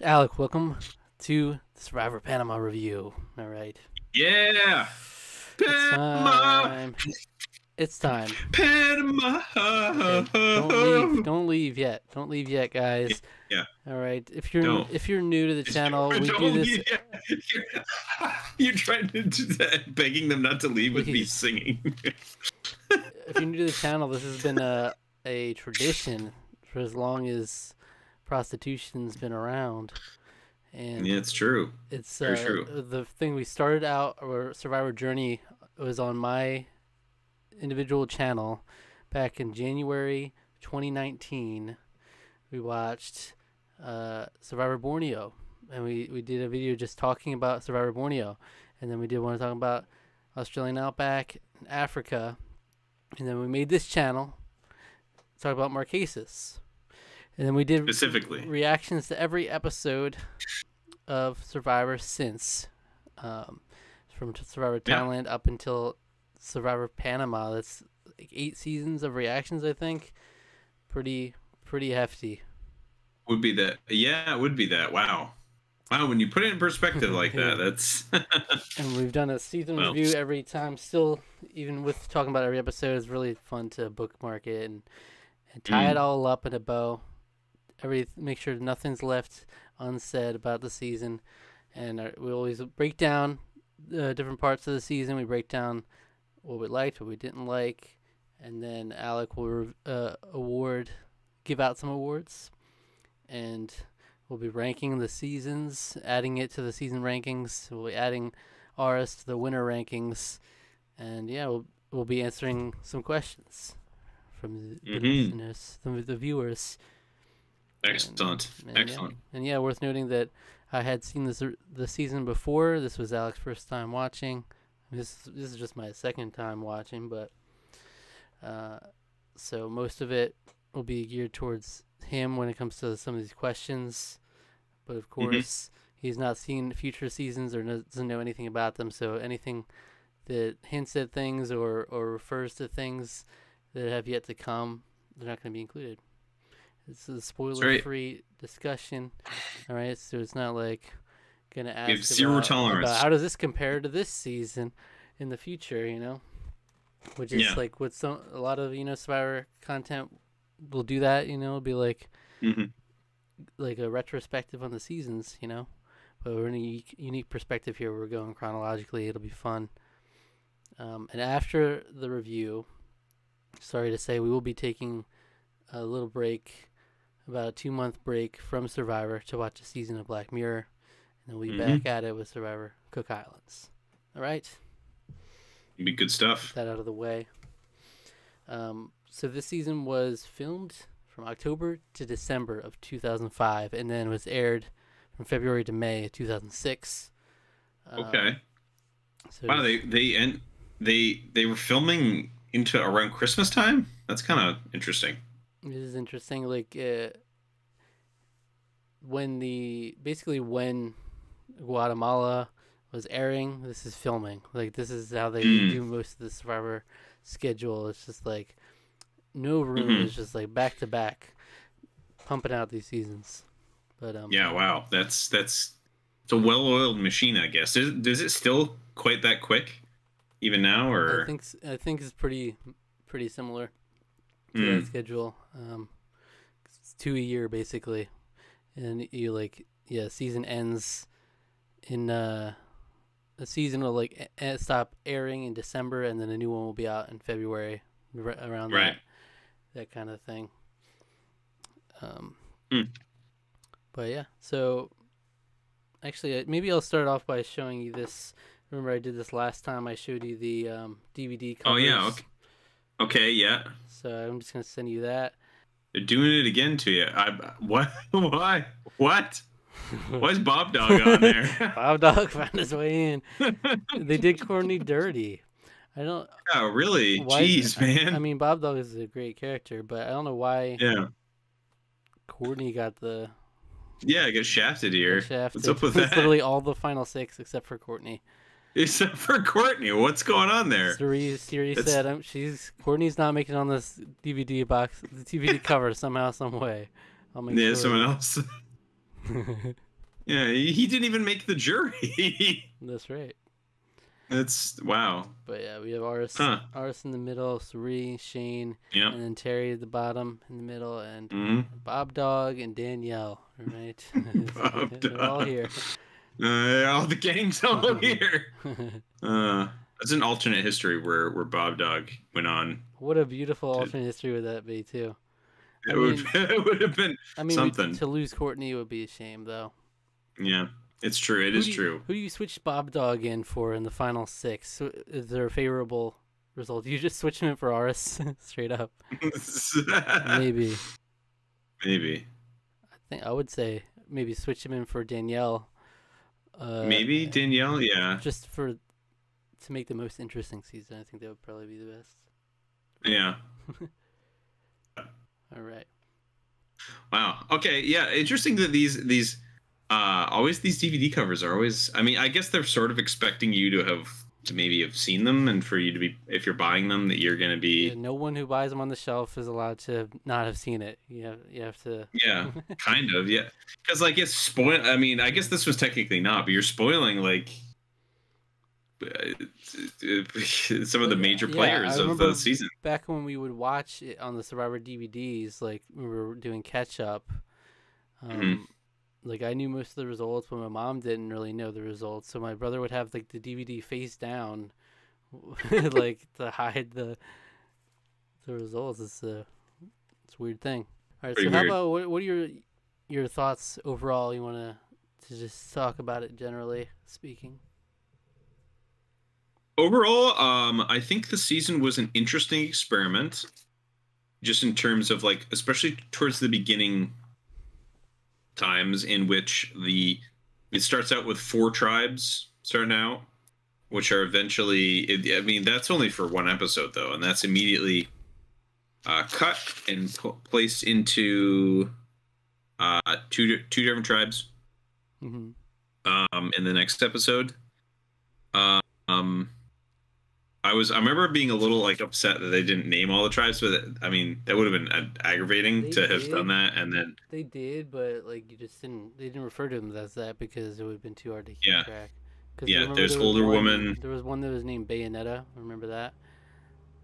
Alec, welcome to the Survivor Panama review. All right. Yeah. It's Panama. time. It's time. Panama. Okay. Don't leave. Don't leave yet. Don't leave yet, guys. Yeah. All right. If Don't. you're new to the channel, we do Don't this. leave. You're trying to do that, begging them not to leave with me Please. singing. If you're new to the channel, this has been a tradition for as long as prostitution's been around. And Yeah, it's true. it's Very true. the thing we started out our Survivor journey was on my individual channel back in January 2019. We watched Survivor Borneo, and we did a video just talking about Survivor Borneo, and then we did one talking about Australian Outback and Africa, and then we made this channel talk about Marquesas, and then we did Specifically. reactions to every episode of Survivor since, from Survivor Thailand up until Survivor Panama. That's like 8 seasons of reactions, I think. Pretty hefty. Would be that. Yeah, it would be that. Wow. Wow, when you put it in perspective like that, that's... And we've done a season Well. review every time. Still, even with talking about every episode, it's really fun to bookmark it and tie it all up in a bow. Make sure nothing's left unsaid about the season, and we always break down different parts of the season. We break down what we liked, what we didn't like, and then Alec will give out some awards, and we'll be ranking the seasons, adding it to the season rankings. We'll be adding Aras to the winner rankings, and yeah, we'll be answering some questions from the listeners, the viewers. Excellent. Excellent. And yeah, worth noting that I had seen the season before. This was Alex's first time watching. This is just my second time watching, but so most of it will be geared towards him when it comes to some of these questions. But of course, he's not seen future seasons or doesn't know anything about them. So anything that hints at things or refers to things that have yet to come, they're not going to be included. It's a spoiler-free discussion, all right? So it's not like gonna ask have zero tolerance. about how does this compare to this season in the future, which is like what a lot of Survivor content will do that, it'll be like like a retrospective on the seasons, but we're in a unique perspective here. We're going chronologically. It'll be fun. And after the review, sorry to say, we will be taking a little break. About a 2-month break from Survivor to watch a season of Black Mirror, and then we'll be back at it with Survivor Cook Islands. All right? It'd be good stuff. Get that out of the way. So this season was filmed from October to December of 2005, and then was aired from February to May of 2006. Okay. So Wow, they were filming into around Christmas time? That's kind of interesting. It is interesting, like when Guatemala was airing, this is filming. Like this is how they do most of the Survivor schedule. It's just like no room. It's just like back to back, pumping out these seasons. But yeah, wow, it's a well-oiled machine, I guess. Is it still quite that quick, even now, or I think it's pretty similar to that schedule. It's 2 a year basically, and you season ends in the season will stop airing in December, and then a new one will be out in February, around that kind of thing. But yeah, so actually maybe I'll start off by showing you this. Remember I did this last time. I showed you the DVD covers. Oh yeah, okay, yeah. So I'm just gonna send you that. They're doing it again to you. What? Why? What? Why is Bob Dog on there? Bob Dog found his way in. They did Courtney dirty. I don't. Oh really? Jeez, man. I mean, Bob Dog is a great character, but I don't know why. Yeah. Courtney got the. Yeah, I got shafted here. Shafted. What's up with It's that? literally all the final 6 except for Courtney. Except for Courtney, what's going on there? Siri said Courtney's not making it on this DVD box, the DVD cover somehow, some way. I'll make sure. Someone else. Yeah, he didn't even make the jury. That's right. That's wow. But yeah, we have Aras, Huh. Aras in the middle, Suri, Shane, Yeah. and then Terry at the bottom in the middle, and Mm-hmm. Bob Dog and Danielle. Right? Bob They're all Dog. here. All the gang's all here. That's an alternate history where Bob Dog went on. What a beautiful alternate history would that be too. It would have been something. To lose Courtney would be a shame, though. Yeah, it's true. It is true. Who do you switch Bob Dog in for in the final 6? Is there a favorable result? You just switch him in for Aras straight up. Maybe. I think I would say maybe switch him in for Danielle. Maybe Danielle, yeah. Just to make the most interesting season, I think that would probably be the best. Yeah. All right. Wow. Okay. Yeah. Interesting that these always these DVD covers are always. I mean, I guess they're sort of expecting you to maybe have seen them, and for you to be, if you're buying them, that you're going to be. Yeah, no one who buys them on the shelf is allowed to not have seen it. You have to. Yeah. Kind of. Yeah. Because like it's spoil. I mean, I guess this was technically not, but you're spoiling like. Some of the major players of the season. Back when we would watch it on the Survivor DVDs, like we were doing catch up, like I knew most of the results, but my mom didn't really know the results. So my brother would have like the DVD face down, like to hide the results. It's a weird thing. All right, Pretty so weird. how about what are your thoughts overall? You want to just talk about it generally speaking? Overall, I think the season was an interesting experiment, just in terms of like, especially towards the beginning times, in which it starts out with 4 tribes starting out, which are eventually. I mean, that's only for one episode though, and that's immediately cut and placed into 2 different tribes. Mm-hmm. In the next episode. I remember being a little like upset that they didn't name all the tribes, but I mean that would have been aggravating to have done that, and then they did, but like they didn't refer to them as that because it would have been too hard to keep track. Yeah, there's older woman. There was one that was named Bayonetta. Remember that?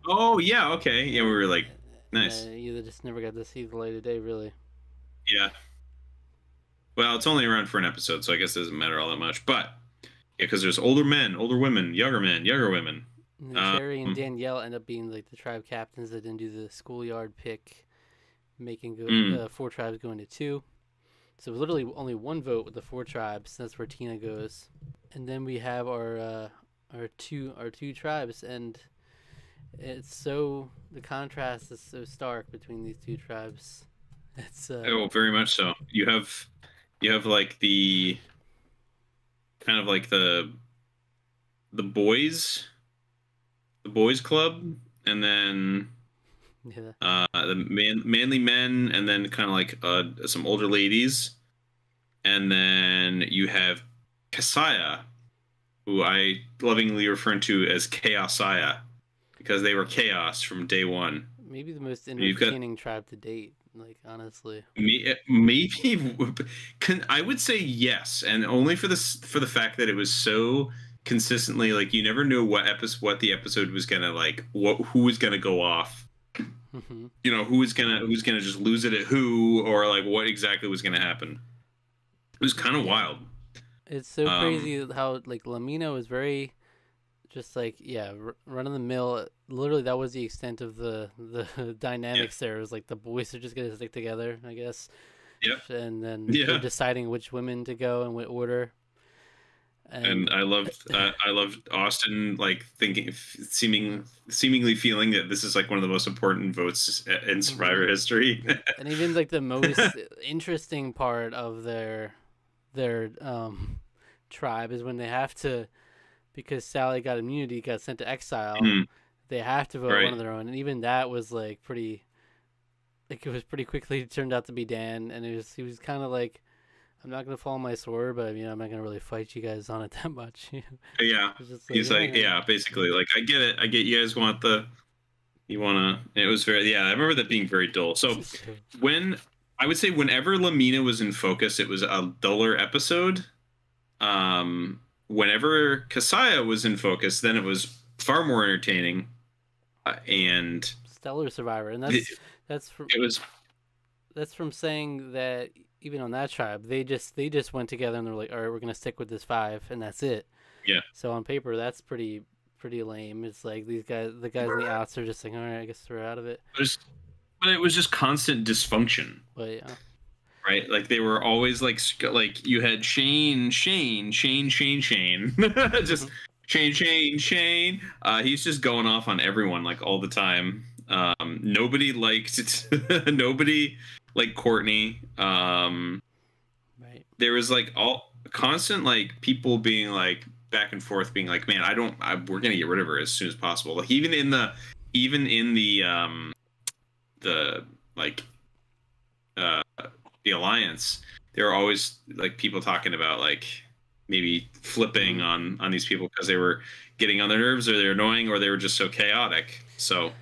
Oh yeah, okay, yeah, we were like, nice. You just never got to see the light of day, really. Yeah. Well, it's only around for an episode, so I guess it doesn't matter all that much. But yeah, because there's older men, older women, younger women. And then Terry and Danielle end up being like the tribe captains that didn't do the schoolyard pick, making 4 tribes go into 2. So literally only 1 vote with the 4 tribes. That's where Tina goes. And then we have our two tribes, and the contrast is so stark between these 2 tribes. It's very much so. You have like the kind of like the boys club, and then the manly men, and then kind of like some older ladies, and then you have Kasaya, who I lovingly refer to as Chaosaya, because they were chaos from day one. Maybe the most entertaining tribe to date. Like honestly, maybe I would say yes, and only for the fact that it was so consistently like you never knew what the episode was gonna like, who was gonna go off, you know, who was gonna just lose it at who, or like what exactly was gonna happen. It was kind of wild. It's so crazy how like Lamina was very just like run of the mill. Literally, that was the extent of the dynamics. There it was like the boys are just gonna stick together, I guess. Yep. And then they're deciding which women to go in what order. And I loved Austin like seemingly feeling that this is like one of the most important votes in Survivor history. And even like the most interesting part of their tribe is when they have to, because Sally got immunity, got sent to exile. They have to vote one of their own, and even that was like pretty. Like it was pretty quickly turned out to be Dan, and he was kind of like, I'm not gonna fall on my sword, but I'm not gonna really fight you guys on it that much. Yeah, he's like, basically, like I get it. I get you guys want it was very, I remember that being very dull. So when I would say whenever Lamina was in focus, it was a duller episode. Whenever Kasaya was in focus, then it was far more entertaining. And Stellar Survivor, and that's from it was saying that even on that tribe, they just went together and they're like, all right, we're gonna stick with this 5, and that's it. yeah. So on paper, that's pretty lame. It's like the guys in the outs are just like, all right, I guess we're out of it. But it was just constant dysfunction. But yeah. Right, like they were always like you had Shane, just Shane. He's just going off on everyone like all the time. Nobody liked nobody liked Courtney. Right. There was like all constant like people being like back and forth, being like, man, we're gonna get rid of her as soon as possible. Like even in the like the alliance, there were always like people talking about like maybe flipping on these people because they were getting on their nerves, or they're annoying, or they were just so chaotic. So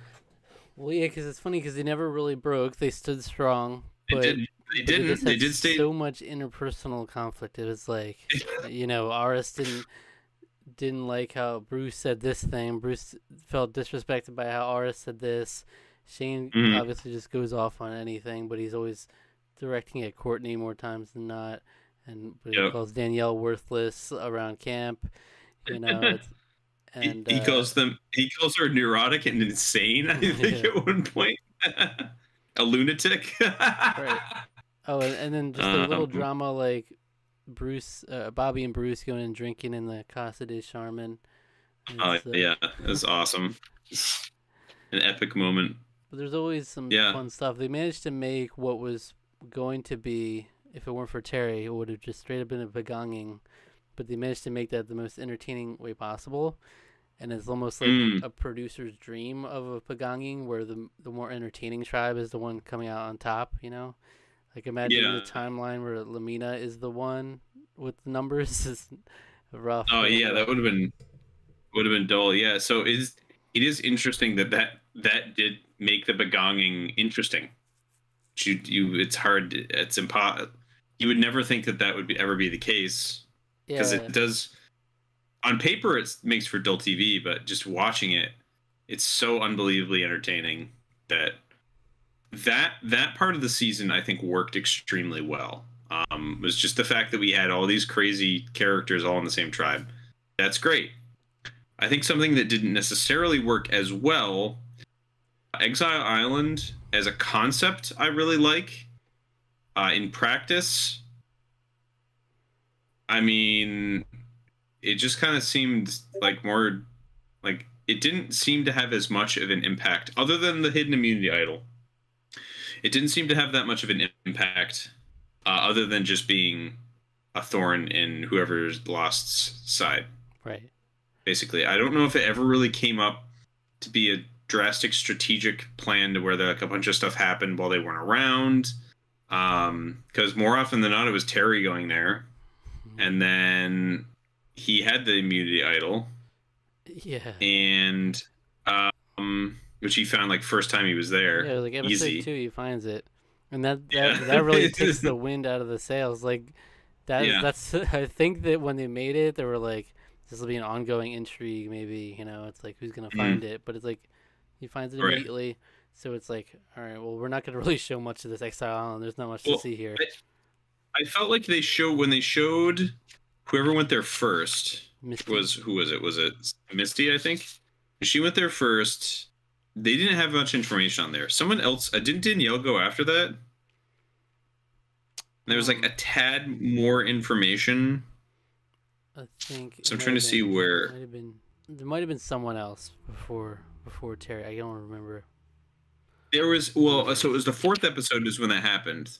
well, yeah, because it's funny because they never really broke. They stood strong. But they did stay so much interpersonal conflict. It was like, Aras didn't like how Bruce said this thing. Bruce felt disrespected by how Aras said this. Shane obviously just goes off on anything, but he's always directing at Courtney more times than not, but he calls Danielle worthless around camp. And he calls her neurotic and insane. I think at one point, a lunatic. Right. Oh, and then just a little drama like Bruce, Bobby and Bruce going and drinking in the Casa de Charmin. Yeah, it was awesome. An epic moment. But there's always some fun stuff. They managed to make what was going to be, if it weren't for Terry, it would have just straight up been a begonging. But they managed to make that the most entertaining way possible. And it's almost like a producer's dream of a begonging, where the more entertaining tribe is the one coming out on top, Like imagine the timeline where Lamina is the one with the numbers. Is rough. Oh yeah, that would have been dull. Yeah, so it is interesting that did make the begonging interesting. It's hard. It's impossible. You would never think that would ever be the case, because it does. On paper, it makes for dull TV, but just watching it, it's so unbelievably entertaining that part of the season I think worked extremely well. Was just the fact that we had all these crazy characters all in the same tribe. That's great. I think something that didn't necessarily work as well, Exile Island as a concept, I really like. In practice, I mean, it just kind of seemed like more like it didn't seem to have as much of an impact, other than the hidden immunity idol. It didn't seem to have that much of an impact, other than just being a thorn in whoever's lost's side. Right. Basically, I don't know if it ever really came up to be a drastic strategic plan to where like a bunch of stuff happened while they weren't around. Because more often than not, it was Terry going there, and then he had the immunity idol. Yeah. And which he found like first time he was there. Yeah, like episode 2 he finds it. And that really takes the wind out of the sails. Like that's I think that when they made it, they were like, this will be an ongoing intrigue, maybe, it's like who's gonna find it. But it's like he finds it immediately. So it's like, all right, well, we're not gonna really show much of this Exile Island. There's not much to see here. I felt like when they showed whoever went there first. Misty. Who was it? Was it Misty? I think she went there first. They didn't have much information on there. Someone else didn't Danielle go after that? There was like a tad more information. I think. So I'm trying to see where. There might have been someone else before Terry. I don't remember. There was so it was the 4th episode is when that happened,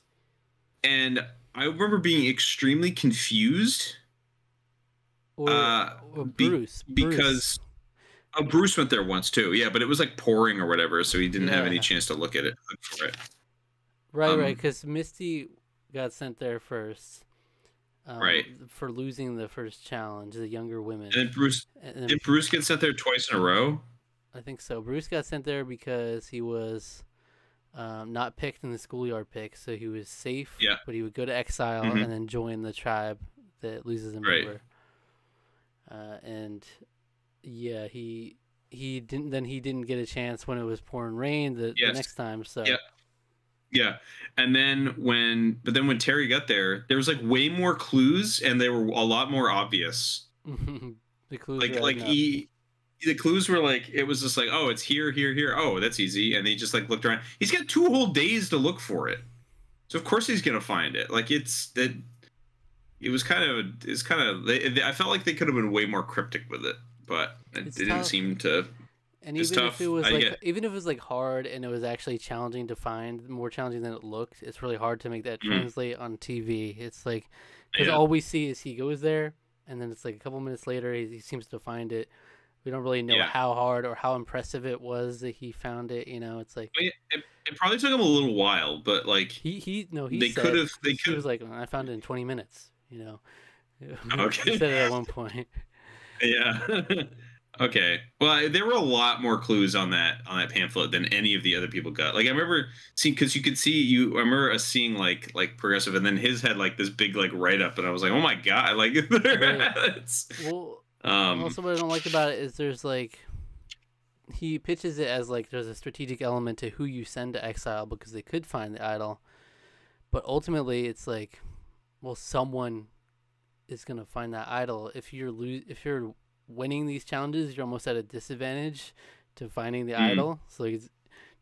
and I remember being extremely confused. Or Bruce. Because Bruce went there once too. Yeah, but it was like pouring or whatever, so he didn't have any chance to look for it. Right, because Misty got sent there first. Right. For losing the first challenge, the younger women. And then did Bruce get sent there twice in a row? I think so. Bruce got sent there because he was not picked in the schoolyard pick, so he was safe. Yeah. But he would go to exile Hmm. and then join the tribe that loses a Right. member. And yeah, he didn't. Then he didn't get a chance when it was pouring rain the Yes. next time. So Yeah. Yeah. And then when Terry got there was like way more clues, and they were a lot more obvious. the clues Like were like adding up. he the clues were like, it was just like, oh, it's here, here, here. Oh, that's easy. And he just like looked around. He's got 2 whole days to look for it. So of course he's gonna find it. Like it's that. I felt like they could have been way more cryptic with it, but it It's didn't tough. seem to. And It's even if it tough. was I like, get. even if it was like hard and it was actually challenging to find, more challenging than it looked, it's really hard to make that Mm, translate on TV. It's like, because yeah. all we see is he goes there, and then it's like a couple minutes later, he seems to find it. We don't really know Yeah. how hard or how impressive it was that he found it. It's like I mean, it probably took him a little while, but like he they could said have. They he could. was like, I found it in 20 minutes. He Okay. said it at one point. Yeah. Okay. Well, there were a lot more clues on that pamphlet than any of the other people got. Like I remember seeing, because you could see you. I remember us seeing like progressive, and then his had like this big like write up, and I was like, oh my god, like Right. it's Well, um also what I don't like about it is there's like he pitches it as like there's a strategic element to who you send to exile because they could find the idol, but ultimately it's like, well, someone is gonna find that idol. If you're winning these challenges, you're almost at a disadvantage to finding the mm, idol. So like,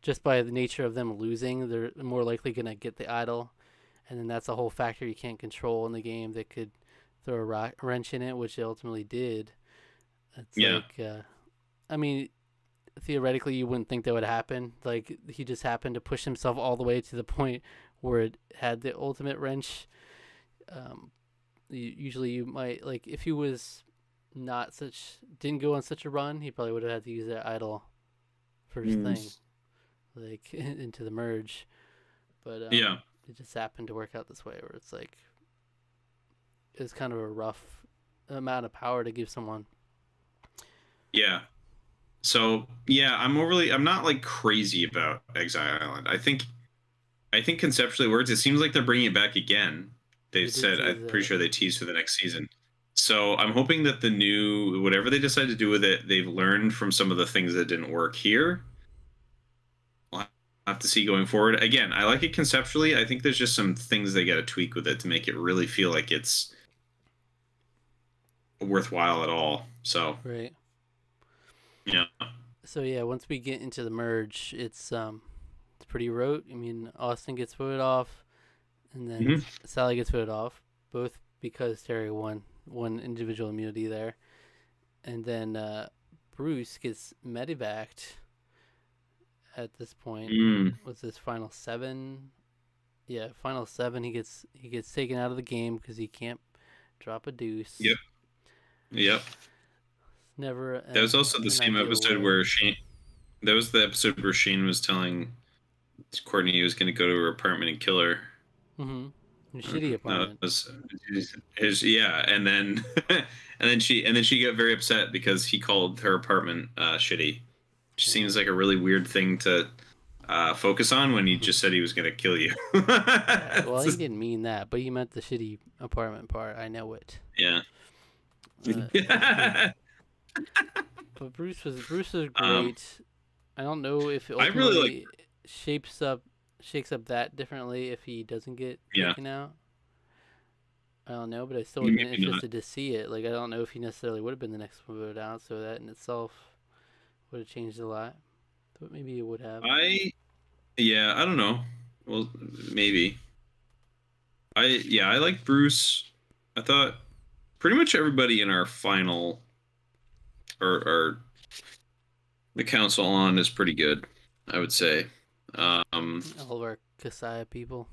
just by the nature of them losing, they're more likely gonna get the idol, and then that's a whole factor you can't control in the game that could throw a wrench in it, which it ultimately did. It's yeah. like, I mean, theoretically, you wouldn't think that would happen. Like he just happened to push himself all the way to the point where it had the ultimate wrench. Um, Usually, you might like if he was not such didn't go on such a run, he probably would have had to use that idol first Mm, thing, like into the merge. But yeah. it just happened to work out this way, where it's like it's kind of a rough amount of power to give someone. Yeah. So yeah, I'm not like crazy about Exile Island. I think conceptually it works. It seems like they're bringing it back again. They They did said, I'm tease pretty that. sure they teased for the next season. So I'm hoping that the new, whatever they decide to do with it, they've learned from some of the things that didn't work here. We'll have to see going forward. Again, I like it conceptually. I think there's just some things they got to tweak with it to make it really feel like it's worthwhile at all. So Right. yeah. So yeah, once we get into the merge, it's pretty rote. I mean, Austin gets voted off, and then Hmm. Sally gets voted off, both because Terry won one individual immunity there, and then Bruce gets medevaced at this point Mm, with his final 7. Yeah, final 7. He gets taken out of the game because he can't drop a deuce. yep. Yep. Never That was also the an same ideal episode way. where Shane. That was the episode where Shane was telling Courtney he was going to go to her apartment and kill her. Mm-hmm. Shitty No, apartment. yeah, and then and then she got very upset because he called her apartment shitty. Which Yeah. seems like a really weird thing to focus on when he just said he was going to kill you. Well, he didn't mean that, but he meant the shitty apartment part. I know it. Yeah. Uh, but Bruce was um, great. I don't know if it I really like. ultimately shakes up that differently if he doesn't get Yeah, taken out. I don't know, but I still would have been maybe not. interested to see it. Like I don't know if he necessarily would have been the next one voted out, so that in itself would have changed a lot. But maybe it would have. Yeah, I don't know. Well, maybe. I like Bruce. I thought pretty much everybody in our final or the council on is pretty good, I would say. All of our Kasaya people.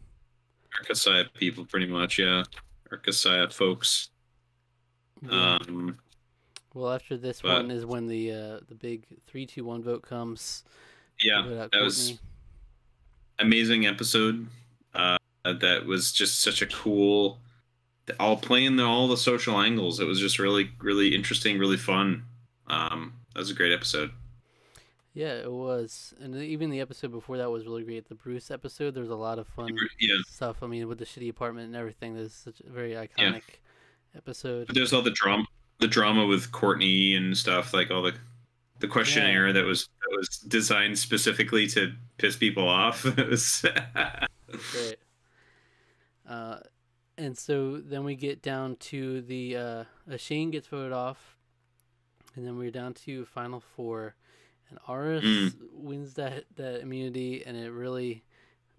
Our Kasaya people, pretty much, yeah. Our Kasaya folks. Yeah. Um, Well, after this but one is when the big 3-2-1 vote comes. yeah, Vote out that was Courtney. amazing episode. That was just such a cool, all playing all the social angles. It was just really, really interesting, really fun. That was a great episode. Yeah, it was, and even the episode before that was really great. The Bruce episode, there's a lot of fun Yeah, stuff. I mean, with the shitty apartment and everything, there's such a very yeah. iconic episode. But there's all the drama with Courtney and stuff, like all the Yeah, questionnaire that was designed specifically to piss people off. It was that's right. Uh, and so then we get down to the Shane gets voted off, and then we're down to final four, and mm, Aras wins that immunity, and it really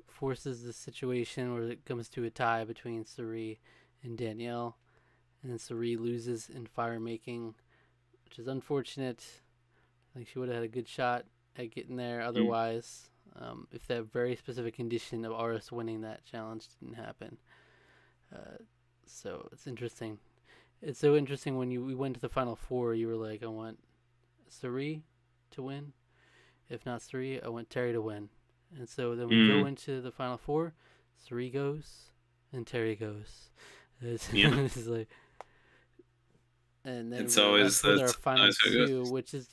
forces the situation where it comes to a tie between Suri and Danielle, and then Suri loses in fire making, which is unfortunate. I think she would have had a good shot at getting there mm, otherwise, if that very specific condition of Aras winning that challenge didn't happen. Uh, so it's interesting. It's so interesting when we went to the final four. You were like, I want Suri to win. If not Suri, I want Terry to win. And so then we go mm, into the final four. Suri goes, and Terry goes. yeah. It's like, and then It's we're always left with our that's final always how it two, goes. which is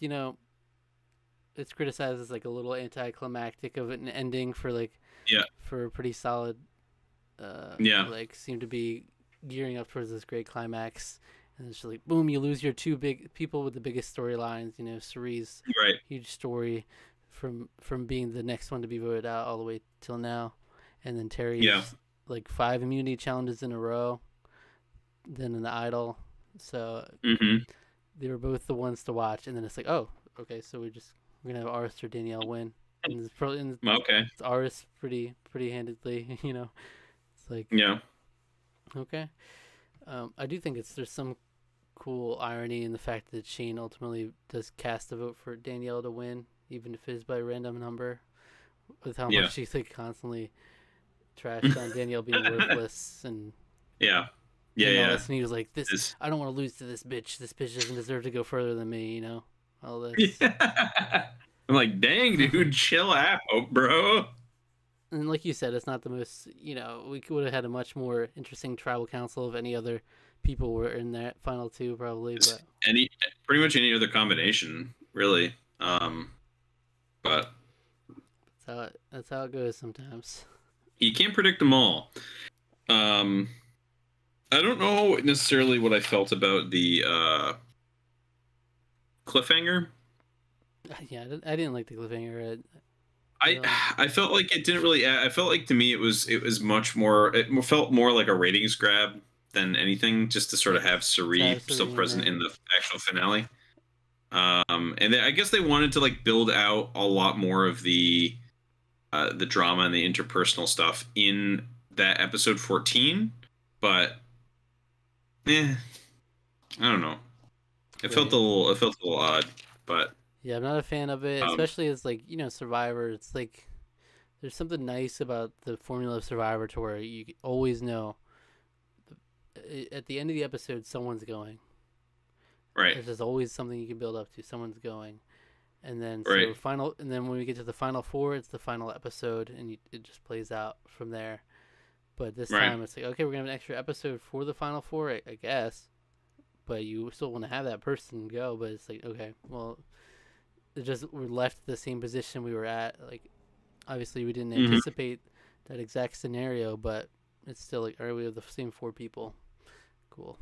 it's criticized as like a little anticlimactic of an ending for Yeah, for a pretty solid yeah, like seem to be gearing up towards this great climax, and it's just like boom, you lose your two big people with the biggest storylines. Suri's right. huge story from being the next one to be voted out all the way till now, and then Yeah, Terry's like 5 immunity challenges in a row, then in the idol. So hmm, they were both the ones to watch, and then it's like, oh, okay, so we're gonna have Aris or Danielle win, and okay, it's Aris pretty handedly. It's like, yeah, okay. I do think there's some cool irony in the fact that Shane ultimately does cast a vote for Danielle to win, even if it is by a random number, with how yeah, much she's like constantly trashed on Danielle being worthless yeah, yeah, and all yeah. this, and he was like, "This, It's, I don't want to lose to this bitch. This bitch doesn't deserve to go further than me." All this. yeah. I'm like, dang, dude, chill out, bro. And like you said, it's not the most, we would have had a much more interesting tribal council if any other people were in that final two, probably. It's But any pretty much any other combination, really. But that's how it goes sometimes. you can't predict them all. Um, I don't know necessarily what I felt about the cliffhanger. Yeah, I didn't like the cliffhanger. I I don't. I felt like it didn't really. I felt like to me it was much more. It felt more like a ratings grab than anything, just to sort of have Suri still Suri in present there. in the actual finale. And I guess they wanted to like build out a lot more of the drama and the interpersonal stuff in that episode 14, but I don't know. Right. It felt a little odd, but Yeah, I'm not a fan of it, um, especially as like Survivor. It's like there's something nice about the formula of Survivor to where you always know at the end of the episode someone's going. right, There's just always something you can build up to. Someone's going, and then right, and then when we get to the final four, it's the final episode, and it just plays out from there. But this right. time it's like, okay, we're gonna have an extra episode for the final four, I guess. But you still want to have that person go. But it's like, okay, well, we're left the same position we were at. Like, obviously, we didn't Hmm. anticipate that exact scenario, but it's still like, all right, we have the same four people. Cool.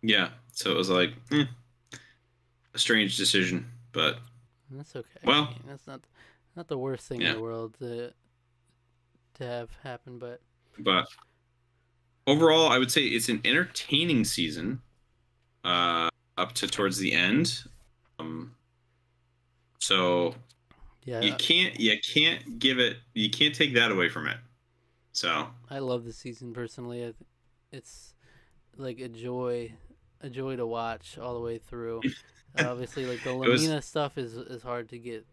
Yeah, so it was like a strange decision, but That's okay. I well, mean, that's not the worst thing in yeah, the world to have happen, but but overall, I would say it's an entertaining season up to towards the end. Um, so yeah, you can't take that away from it. So I love the season personally. It's like a joy to watch all the way through. Obviously, like the it was Lamina stuff is hard to get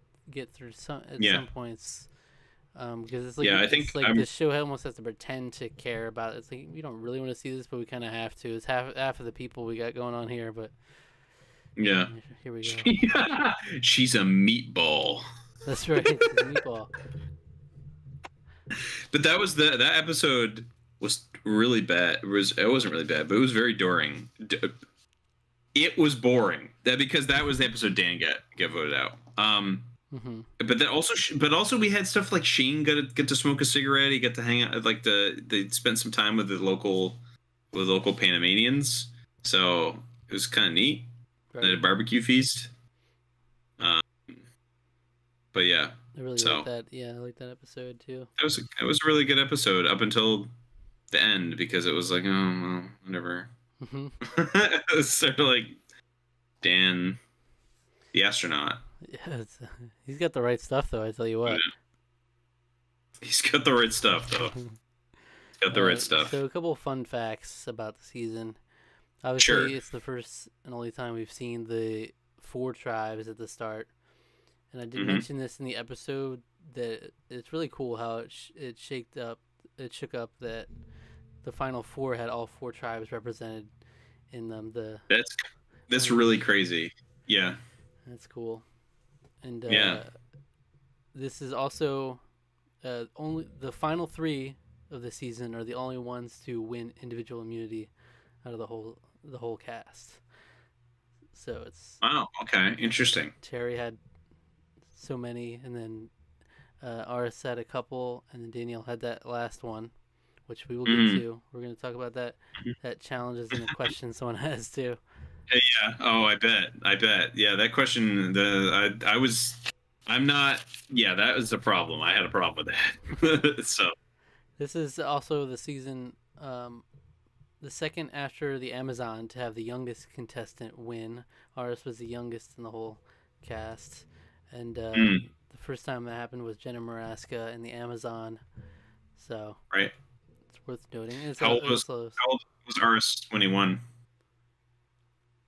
through at yeah, some points. Because yeah. I think it's like I'm this show almost has to pretend to care about it. It's like we don't really want to see this, but we kind of have to. It's half of the people we got going on here, but yeah. here we go. She's a meatball. That's right, it's a meatball. But that episode was really bad. It wasn't really bad, but it was very boring. It was boring. That because that was the episode Dan get voted out. But then also we had stuff like Shane get to smoke a cigarette. He got to hang out, like they spent some time with the local Panamanians. So it was kind of neat. Right. At a barbecue feast. But yeah, I really like that. Yeah, I like that episode too. It was a really good episode up until the end, because it was like, oh well, whatever. It was sort of like Dan, the astronaut. Yeah, he's got the right stuff though. I tell you what. Yeah. He's got the right stuff though. He's got the right stuff. So a couple of fun facts about the season. Obviously, It's the first and only time we've seen the 4 tribes at the start. And I did mention this in the episode, that it's really cool how it shook up that the final 4 had all 4 tribes represented in them. That's really crazy. Yeah. That's cool. And this is also only the final 3 of the season are the only ones to win individual immunity out of the whole cast. So it's okay, interesting. Terry had so many, and then Aras had a couple, and then Danielle had that last one, which we will get to. We're going to talk about that challenges and the question someone has too. Yeah. Oh, I bet. Yeah, that question. I'm not. Yeah, that was the problem. I had a problem with that. So. This is also the season, the second after the Amazon to have the youngest contestant win. Aras was the youngest in the whole cast. And the first time that happened was Jenna Maraska in the Amazon. So right, it's worth noting. How old was Aras when he won?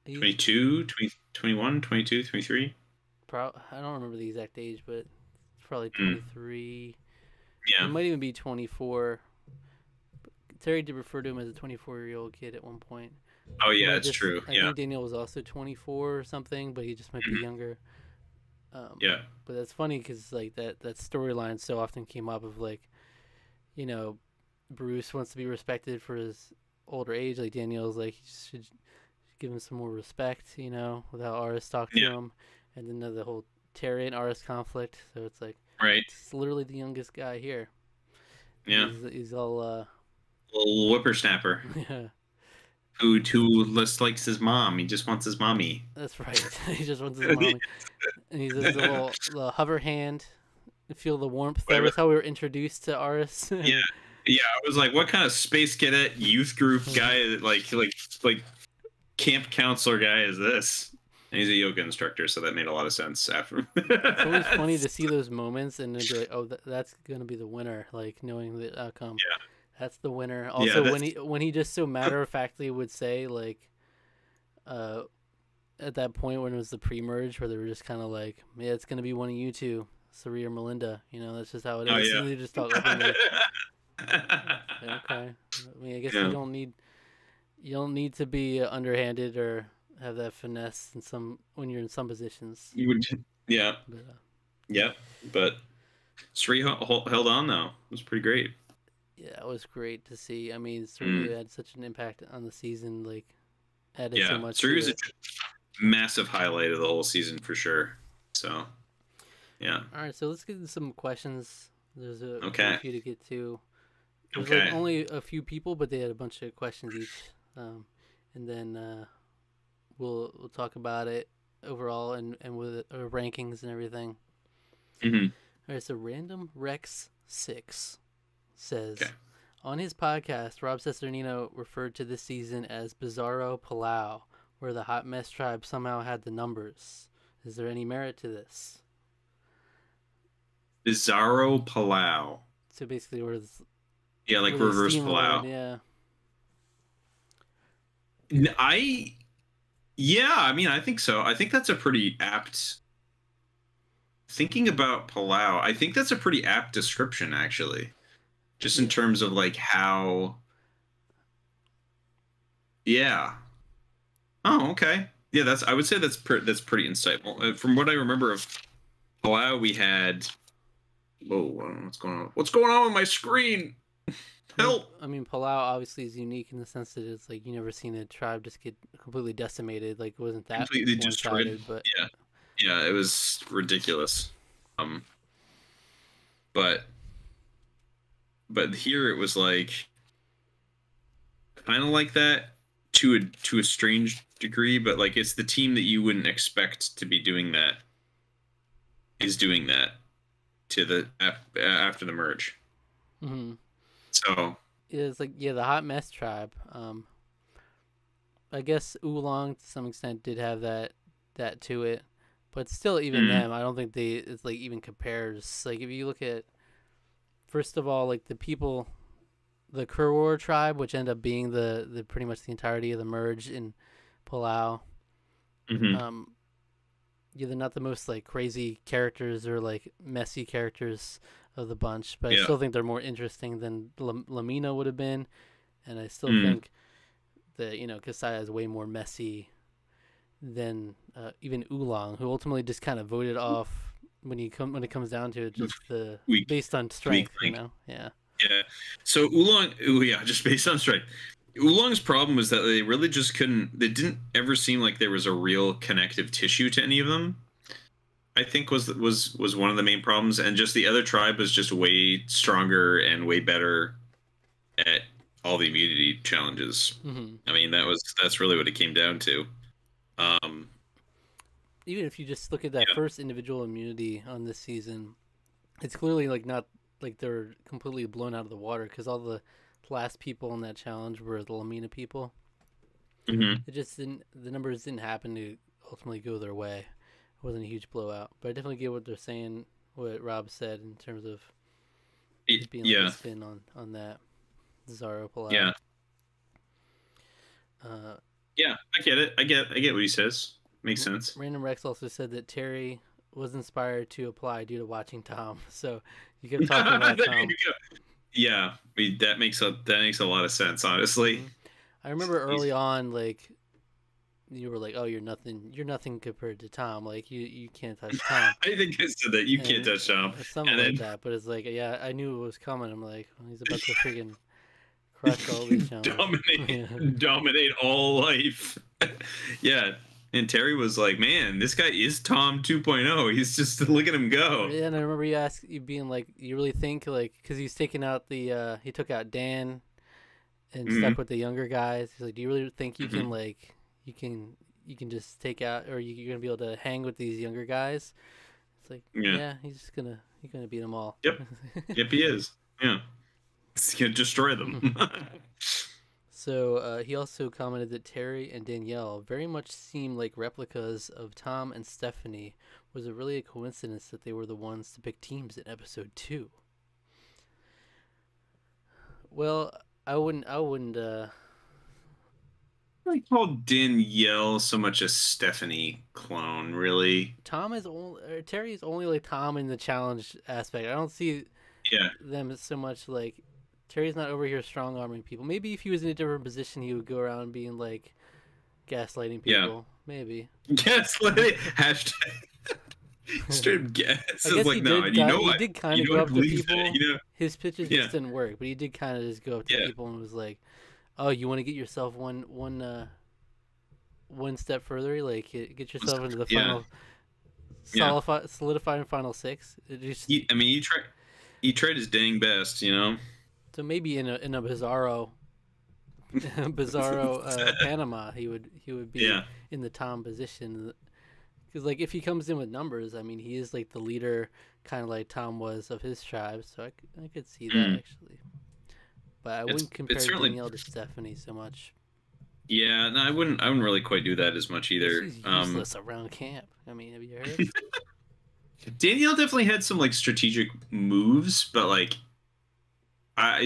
22, 21, 22, 23? I don't remember the exact age, but it's probably 23. Yeah. It might even be 24. Terry did refer to him as a 24-year-old kid at one point. Oh, yeah, it's true. I think Danielle was also 24 or something, but he just might be younger. Yeah. But that's funny because like that storyline so often came up of like, Bruce wants to be respected for his older age. Like Danielle's like, you should give him some more respect, without Aras talking to him. And then the whole Terry and Aras conflict. So it's like, right. It's literally the youngest guy here. Yeah. He's all little whippersnapper. Yeah. Who less likes his mom. He just wants his mommy. That's right. He just wants his mommy. And he's a little hover hand. Feel the warmth. That was how we were introduced to Aras. Yeah. Yeah, I was like, what kind of space cadet youth group guy, like camp counselor guy is this? And he's a yoga instructor, so that made a lot of sense after. It's always funny to see those moments and be like, oh, that's going to be the winner, like knowing the outcome. Yeah. That's the winner. Also, when he just so matter-of-factly would say, like, at that point when it was the pre-merge, where they were just kind of like, yeah, it's going to be one of you two, Sari or Melinda. That's just how it is. Oh, yeah. And they just talk openly. Okay. I mean, I guess you don't need to be underhanded or have that finesse when you're in some positions. You would, yeah. But Sri held on though. It was pretty great. Yeah, it was great to see. I mean, Sri had such an impact on the season. Like, added so much. Sri was a massive highlight of the whole season for sure. So, yeah. All right, so let's get into some questions. There's a few to get to. There's like only a few people, but they had a bunch of questions each, and then we'll talk about it overall and with our rankings and everything. Mm-hmm. All right, so Random Rex 6 says, on his podcast, Rob Cesternino referred to this season as Bizarro Palau, where the Hot Mess Tribe somehow had the numbers. Is there any merit to this? Bizarro Palau. So basically, where like reverse Palau. Yeah. I mean, I think so. I think that's a pretty apt. Thinking about Palau, I think that's a pretty apt description, actually. Just in terms of like how. Yeah. Oh, okay. Yeah, I would say that's pretty insightful. From what I remember of Palau, we had. Whoa! What's going on? What's going on with my screen? Help! I mean, Palau obviously is unique in the sense that it's like you never seen a tribe just get completely decimated. Like it wasn't that completely destroyed, but Yeah, it was ridiculous. Um, but here it was like kind of like that to a strange degree, but like it's the team that you wouldn't expect to be doing that is doing that to the after the merge. Mm-hmm. So It's like, yeah, the Hot Mess Tribe. I guess Oolong to some extent did have that to it, but still, even them, I don't think it's like even compares. Like if you look at, first of all, like the people, the Kurwar tribe, which end up being the pretty much the entirety of the merge in Palau. mm-hmm. Um, yeah, they're not the most like crazy characters or like messy characters of the bunch, but I Yeah. still think they're more interesting than Lamina would have been, and I still Mm. think that Kasaya is way more messy than even Oolong, who ultimately just kind of voted off when it comes down to it, just the Weak, based on weak strength, link. Yeah. Yeah. So Oolong, yeah, just based on strength. Oolong's problem was that they really just couldn't. They didn't ever seem like there was a real connective tissue to any of them. I think was one of the main problems, and just the other tribe was just way stronger and way better at all the immunity challenges. Mm-hmm. I mean, that's really what it came down to. Um, Even if you just look at that yeah, first individual immunity on this season, it's clearly like not like they're completely blown out of the water, because all the last people in that challenge were the Lamina people. mm-hmm. It just didn't. The numbers didn't happen to ultimately go their way. It wasn't a huge blowout, but I definitely get what they're saying. What Rob said in terms of it being like Yeah, a spin on that Zaro pullout. yeah, Uh, yeah. I get it. I get what he says. Makes sense. Random Rex also said that Terry was inspired to apply due to watching Tom. So you kept talking about Tom. Yeah, that makes a lot of sense, honestly. Mm-hmm. I remember early on, like you were like, "Oh, you're nothing compared to Tom. Like you can't touch Tom." I think I said that you can't touch Tom, something and like then that. But it's like, yeah, I knew it was coming. I'm like, well, he's about to freaking crush all these challenges. dominate all life. Yeah, and Terry was like, "Man, this guy is Tom 2.0. He's just look at him go." Yeah, and I remember you being like, you really think like, because he's taking out he took out Dan and stuck with the younger guys. He's like, do you really think you can like you can just take out, or you're gonna be able to hang with these younger guys? It's like, yeah, he's gonna beat them all. Yep, yep, he is. Yeah, he's gonna destroy them. So he also commented that Terry and Danielle very much seem like replicas of Tom and Stephanie. Was it really a coincidence that they were the ones to pick teams in episode 2? Well, I wouldn't I call Danielle so much a Stephanie clone, really. Terry is only like Tom in the challenge aspect. I don't see them so much like Terry's not over here strong arming people. Maybe if he was in a different position, he would go around being like gaslighting people. Yeah. Maybe. Gaslighting. Hashtag. Straight gas. I guess like, no, you know what? He did kind of go up to people. His pitches just didn't work, but he did kind of just go up to people and was like, "Oh, you want to get yourself one step further? Like, get yourself into the final, solidifying final 6." I mean, he tried his dang best, you know. So maybe in a bizarro Panama, he would be in the Tom position. Because like if he comes in with numbers, I mean, he is like the leader, kind of like Tom was of his tribe. So I could see that actually, but I wouldn't compare Danielle to Stephanie so much. Yeah, no, I wouldn't really quite do that as much either. She's useless around camp. I mean, have you heard? Danielle definitely had some like strategic moves, but like,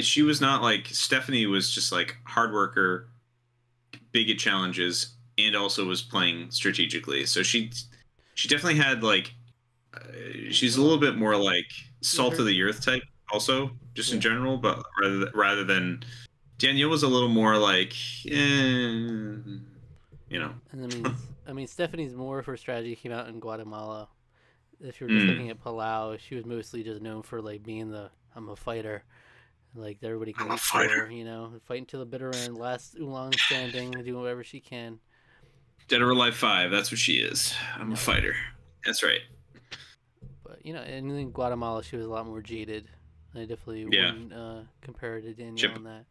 she was not like Stephanie was just like hard worker, big at challenges, and also was playing strategically. So she definitely had like she's a little bit more like salt of the earth type also, just in general, but rather than Danielle was a little more like you know. And I mean Stephanie's more of her strategy came out in Guatemala. If you're just looking at Palau, she was mostly just known for like being I'm a fighter. Like everybody can reach for, fighting to the bitter end, last Oolong standing, doing whatever she can. Dead or Alive 5, that's what she is. I'm a fighter. That's right. But and in Guatemala, she was a lot more jaded. I definitely Yeah. wouldn't compare her to Danielle Chip in that.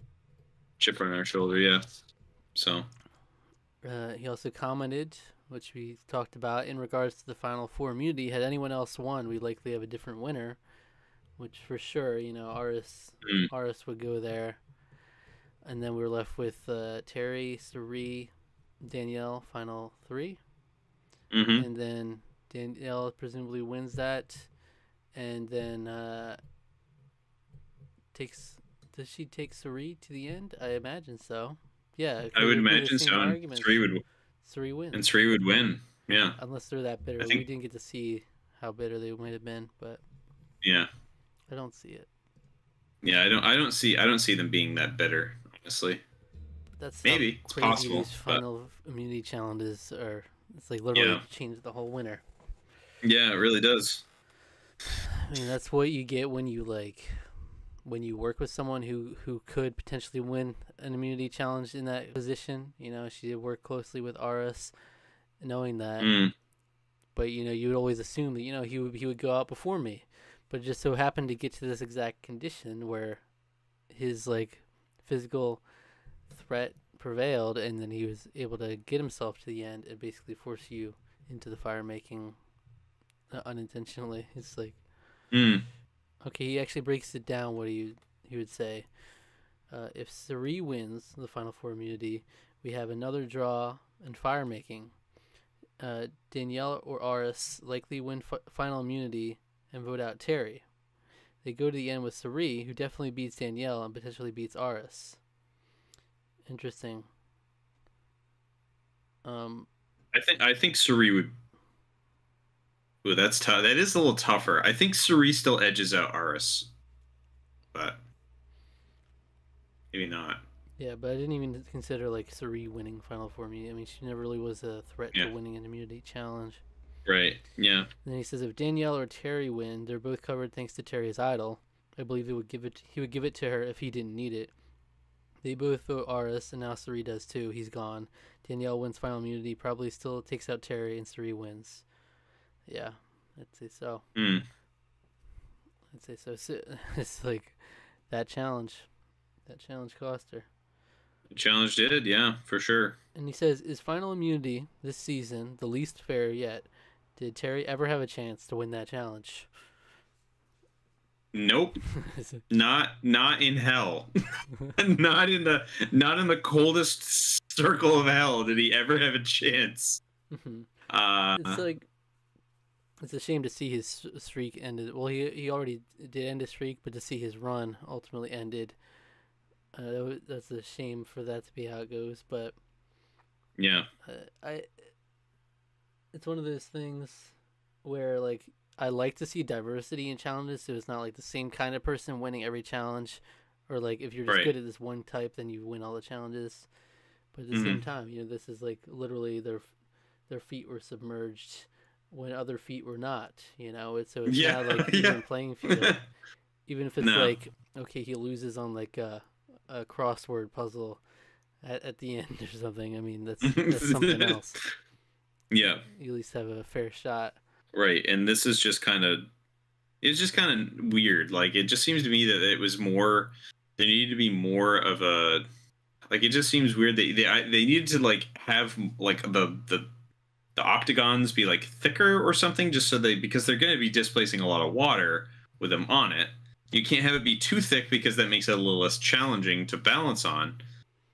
chip on our shoulder. Yeah. So. He also commented, which we talked about, in regards to the Final Four immunity. Had anyone else won, we'd likely have a different winner. Which for sure, Mm. Aras would go there, and then we were left with Terry, Sari, Danielle, final three, Mm-hmm. and then Danielle presumably wins that, and then takes. Does she take Sari to the end? I imagine so. Yeah, I because it would would be the imagine same so, and arguments. three would Sari and wins, three would win. Yeah. unless they're that bitter. I We think. didn't get to see how bitter they might have been, but Yeah. I don't see it. Yeah. I don't see them being that bitter. Honestly. That's how Maybe it's crazy possible, these but final immunity challenges are. It's like literally yeah. changed the whole winner. Yeah. It really does. I mean, that's what you get when you work with someone who could potentially win an immunity challenge in that position. She did work closely with Aras, knowing that. Mm. But you would always assume that he would go out before me, but it just so happened to get to this exact condition where his physical threat prevailed, and then he was able to get himself to the end and basically force you into the fire making unintentionally. It's like, Mm. okay, he actually breaks it down. What he would say, if Sari wins the Final Four immunity, we have another draw in fire making. Danielle or Aras likely win final immunity and vote out Terry. They go to the end with Sari, who definitely beats Danielle and potentially beats Aras. Interesting. I think Suri would. Ooh, that's tough. That is a little tougher. I think Suri still edges out Aris, but maybe not. Yeah, but I didn't even consider Sari winning Final Four immunity. I mean, she never really was a threat to Yeah. winning an immunity challenge. Right. Yeah. And then he says if Danielle or Terry win, they're both covered thanks to Terry's idol. I believe he would give it to her if he didn't need it. They both vote Aras, and now Sari does too. He's gone. Danielle wins final immunity, probably still takes out Terry, and Sari wins. Yeah, I'd say so. Mm. I'd say so. It's like that challenge. That challenge cost her. The challenge did. Yeah, for sure. And he says, is final immunity this season the least fair yet? Did Terry ever have a chance to win that challenge? Nope. Not in hell. not in the coldest circle of hell did he ever have a chance. It's like, it's a shame to see his streak ended. Well, he already did end his streak, but to see his run ultimately ended, that's a shame for that to be how it goes. But yeah, it's one of those things where I like to see diversity in challenges, so it's not like the same kind of person winning every challenge, or if you're just good at this one type, then you win all the challenges. But at the same time, this is literally their feet were submerged when other feet were not. It's not even playing field. Even if it's okay, he loses on a crossword puzzle at the end or something. I mean, that's something else. Yeah, You at least have a fair shot. Right, and this is just kind of, it's just kind of weird. It just seems to me that it was more, there needed to be more of a, it just seems weird that they needed to have the octagons be thicker or something, just so because they're going to be displacing a lot of water with them on it. You can't have it be too thick because that makes it a little less challenging to balance on.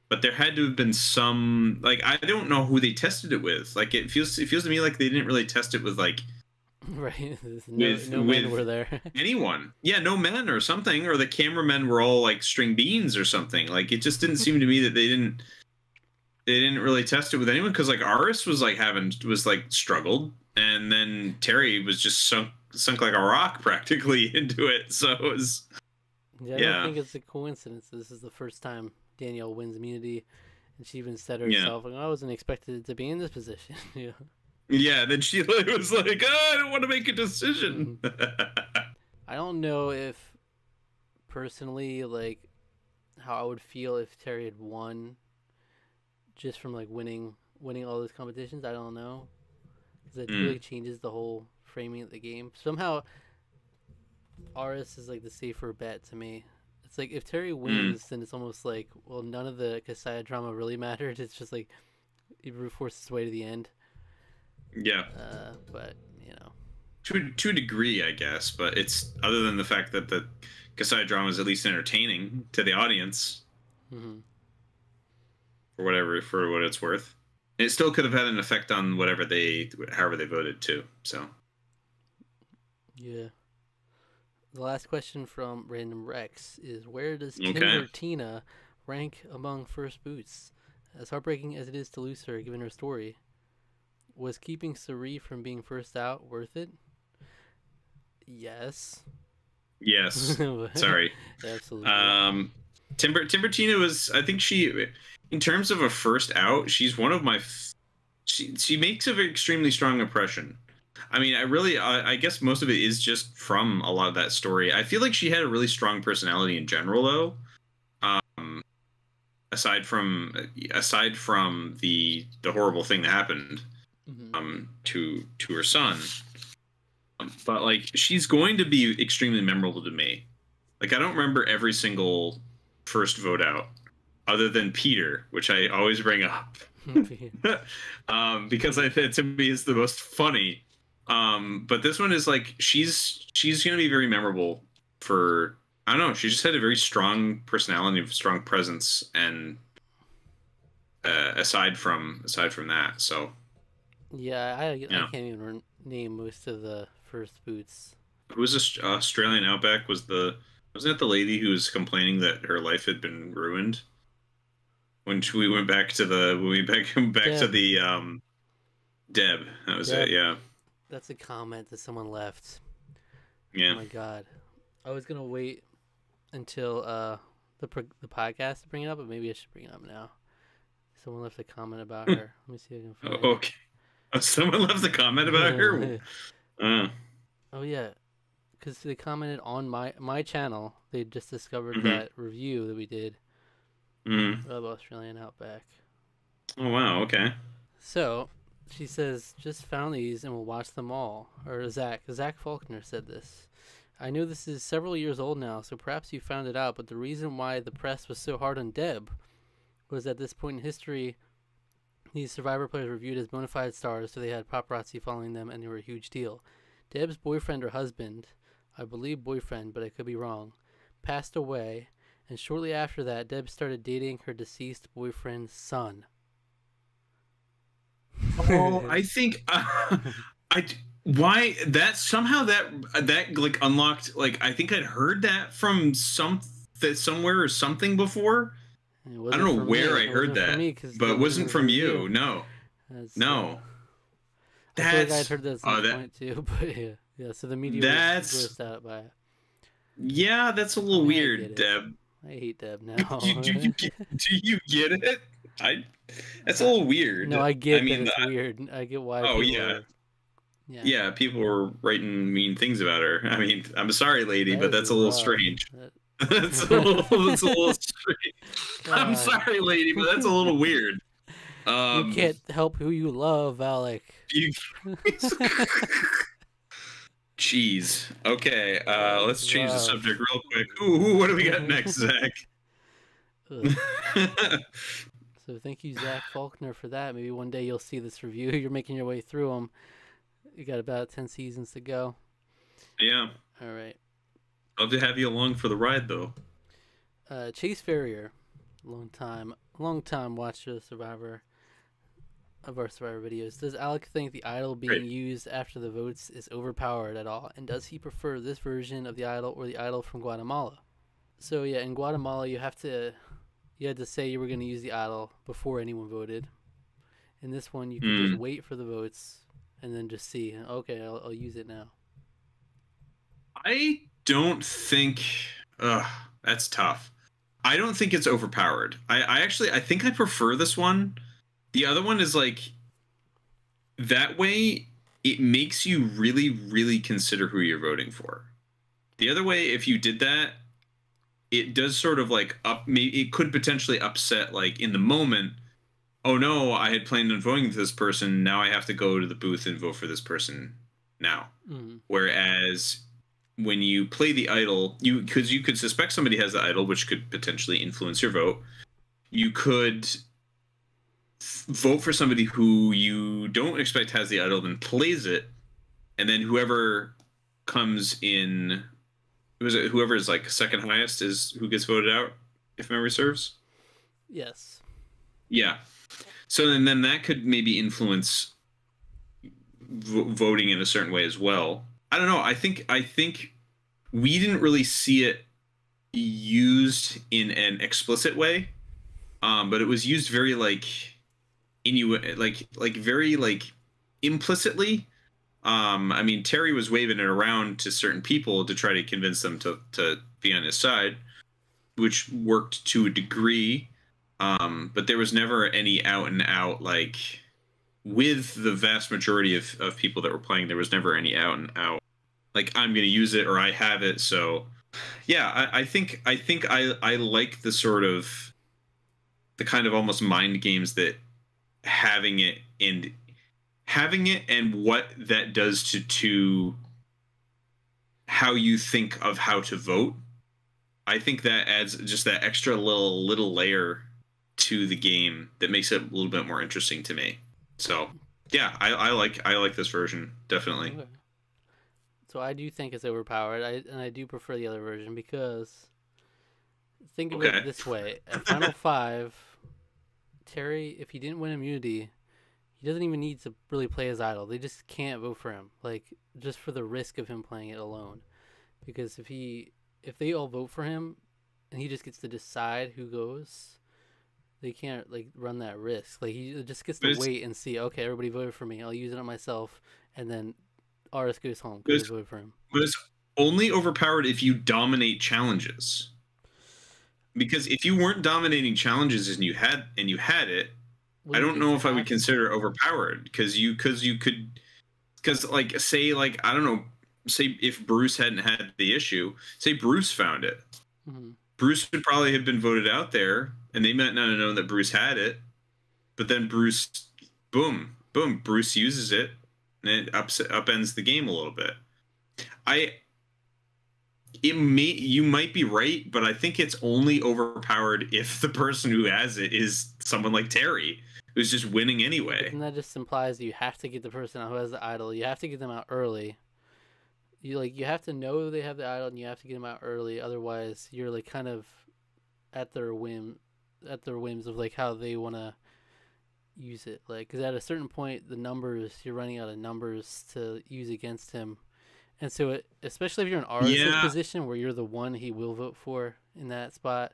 But there had to have been some, I don't know who they tested it with. It feels to me like they didn't really test it with right. No men were there. Anyone. Yeah, no men or something, or the cameramen were all string beans or something. It just didn't seem to me that they didn't really test it with anyone, because Aris was struggled, and then Terry was just sunk like a rock practically into it. So it was, I don't think it's a coincidence. This is the first time Danielle wins immunity, and she even said herself, I wasn't expected to be in this position. Yeah. Yeah, then she was like, I don't want to make a decision. I don't know if personally how I would feel if Terry had won just from winning all those competitions. I don't know, 'Cause it really changes the whole framing of the game. Somehow, Aras is like the safer bet to me. It's like if Terry wins, then it's almost like, well, none of the Kasaya drama really mattered. It's just like he brute forces his way to the end. Yeah. But you know, to a degree, I guess. But it's other than the fact that the Kasai drama is at least entertaining to the audience, for what it's worth. And it still could have had an effect on however they voted too. So. Yeah. The last question from Random Rex is, where does Timber Tina rank among first boots? As heartbreaking as it is to lose her, given her story, was keeping Suri from being first out worth it? Yes. Yes. Sorry. Absolutely. Timber Tina was, I think she, in terms of a first out, she's one of my, she makes an extremely strong impression. I mean, I guess most of it is just from a lot of that story. I feel like she had a really strong personality in general, though. Aside from the horrible thing that happened, to her son, but like she's going to be extremely memorable to me. Like I don't remember every single first vote out, other than Peter, which I always bring up, because I think to me is the most funny. But this one is like she's gonna be very memorable for, I don't know, she just had a very strong personality, a strong presence, and aside from that, so yeah, I can't even name most of the first boots. Who was this Australian Outback? Wasn't it the lady who was complaining that her life had been ruined when we went back to the to the Deb? That was it. Yeah. That's a comment that someone left. Yeah. Oh my god. I was gonna wait until the podcast to bring it up, but maybe I should bring it up now. Someone left a comment about her. Let me see if I can find it. Okay. Oh, someone left a comment about her? Oh yeah, because they commented on my channel. They just discovered that review that we did of Australian Outback. Oh wow, okay. So she says, just found these and we'll watch them all. Or Zach Faulkner said this. I know this is several years old now, so perhaps you found it out, but the reason why the press was so hard on Deb was at this point in history, these Survivor players were viewed as bona fide stars, so they had paparazzi following them and they were a huge deal. Deb's boyfriend or husband, I believe boyfriend, but I could be wrong, passed away, and shortly after that, Deb started dating her deceased boyfriend's son. Oh, I think why that somehow that like unlocked, like I think I'd heard that from somewhere or something before. I don't know where I heard that, but it wasn't from you. No, no. I feel like I'd heard that at some point too, but yeah. So the media was grossed out by it. Yeah, that's a little weird, Deb. I hate Deb now. do you get it? That's a little weird. No, I get that it's weird. I get why. Oh yeah, people were writing mean things about her. I mean, I'm sorry, lady, but that's a little strange. That's a little strange. I'm sorry, lady, but that's a little weird. You can't help who you love, Alec. Jeez. Okay, let's change the subject real quick. Ooh, what do we got next, Zach? So thank you, Zach Faulkner, for that. Maybe one day you'll see this review. You're making your way through them. You got about 10 seasons to go. Yeah. All right. Love to have you along for the ride, though. Chase Ferrier, long time watcher of Survivor, of our Survivor videos. Does Alec think the idol being used after the votes is overpowered at all? And does he prefer this version of the idol or the idol from Guatemala? So yeah, in Guatemala you had to say you were going to use the idol before anyone voted. In this one, you can just wait for the votes and then just see. Okay, I'll use it now. I don't think. That's tough. I don't think it's overpowered. I think I prefer this one. The other one is like, that way it makes you really, really consider who you're voting for. The other way, if you did that, it does sort of like it could potentially upset, like in the moment, oh no, I had planned on voting for this person. Now I have to go to the booth and vote for this person now. Mm. Whereas when you play the idol, because you could suspect somebody has the idol, which could potentially influence your vote. You could vote for somebody who you don't expect has the idol, then plays it, and then whoever comes in, whoever is like second highest is who gets voted out, if memory serves. Yes. Yeah. So then that could maybe influence voting in a certain way as well. I don't know. I think we didn't really see it used in an explicit way, but it was used very like very like implicitly. I mean, Terry was waving it around to certain people to try to convince them to be on his side, which worked to a degree. But there was never any out and out like with the vast majority of people that were playing, there was never any out and out like I'm going to use it or I have it. So yeah, I like the sort of the kind of almost mind games that having it and what that does to how you think of how to vote. I think that adds just that extra little layer to the game that makes it a little bit more interesting to me. So yeah, I like this version definitely. Okay. So I do think it's overpowered. I do prefer the other version because think of it Okay. this way: at Final Five, Terry, if he didn't win immunity, he doesn't even need to really play his idol. They just can't vote for him, like just for the risk of him playing it alone. Because if they all vote for him, and he just gets to decide who goes, they can't like run that risk. Like he just gets But to wait and see. Okay, everybody voted for me. I'll use it on myself, and then Aras goes home because they it's voted for him. but it's only overpowered if you dominate challenges. Because if you weren't dominating challenges and you had it, Well, I you don't just know if I would have to. consider it overpowered because like say like I don't know, say if Bruce hadn't had the issue, say Bruce found it. Mm-hmm. Bruce would probably have been voted out there and they might not have known that Bruce had it, but then Bruce boom, Bruce uses it and it upends the game a little bit. I you might be right, but I think it's only overpowered if the person who has it is someone like Terry, who's just winning But anyway. then that just implies you have to get the person out who has the idol. You have to get them out early. You have to know they have the idol and you have to get them out early. Otherwise, you're like kind of at their whims of like how they want to use it. Like, because at a certain point, the numbers you're running out of numbers to use against him, and so especially if you're in Ars's Yeah. position where you're the one he will vote for in that spot,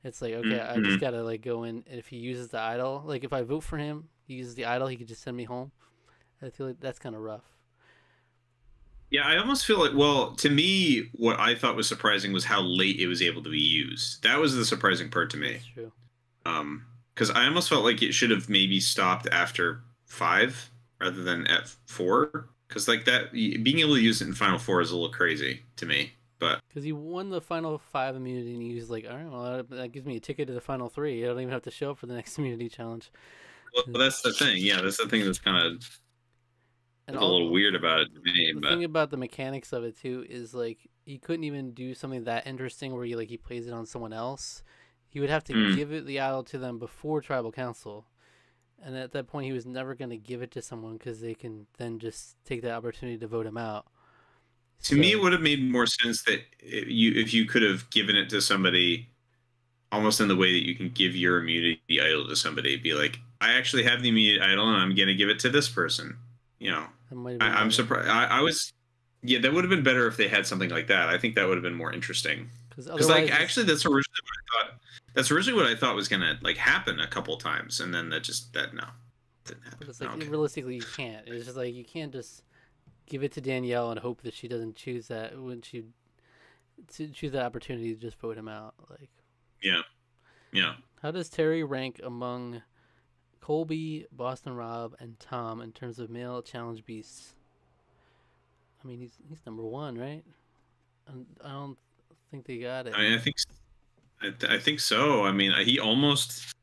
it's like okay, I Hmm. just gotta like go in. And if he uses the idol, like if I vote for him, he uses the idol, he could just send me home. I feel like that's kind of rough. Yeah, I almost feel like, well, to me, what I thought was surprising was how late it was able to be used. That was the surprising part to me. That's true. Because I almost felt like it should have maybe stopped after 5 rather than at 4. Because like that, being able to use it in Final Four is a little crazy to me. But Because he won the final five immunity, and he was like, "All right, well, that gives me a ticket to the final three. I don't even have to show up for the next immunity challenge." well, that's the thing. Yeah, that's the thing that's kind of And a little all weird about it to me. the But thing about the mechanics of it too is like he couldn't even do something that interesting where he plays it on someone else. He would have to mm. give it the idol to them before tribal council, and at that point, he was never going to give it to someone because they can then just take the opportunity to vote him out. To me, it So would have made more sense that if you could have given it to somebody almost in the way that you can give your immunity idol to somebody, be like, I actually have the immunity idol and I'm going to give it to this person. You know, that might have been I'm better surprised. I was, yeah, that would have been better if they had something like that. I think that would have been more interesting. because Because like otherwise, actually, that's originally what I thought was gonna like happen a couple times, and then that no, didn't but happen. it's like Okay. realistically, you can't. It's just like you can't just give it to Danielle and hope that she doesn't choose that when she to choose that opportunity to just vote him out. Like, Yeah. Yeah. how does Terry rank among Colby, Boston Rob, and Tom in terms of male challenge beasts? I mean, he's number one, right? And I don't think they got it. I mean, I think so. I mean, he almost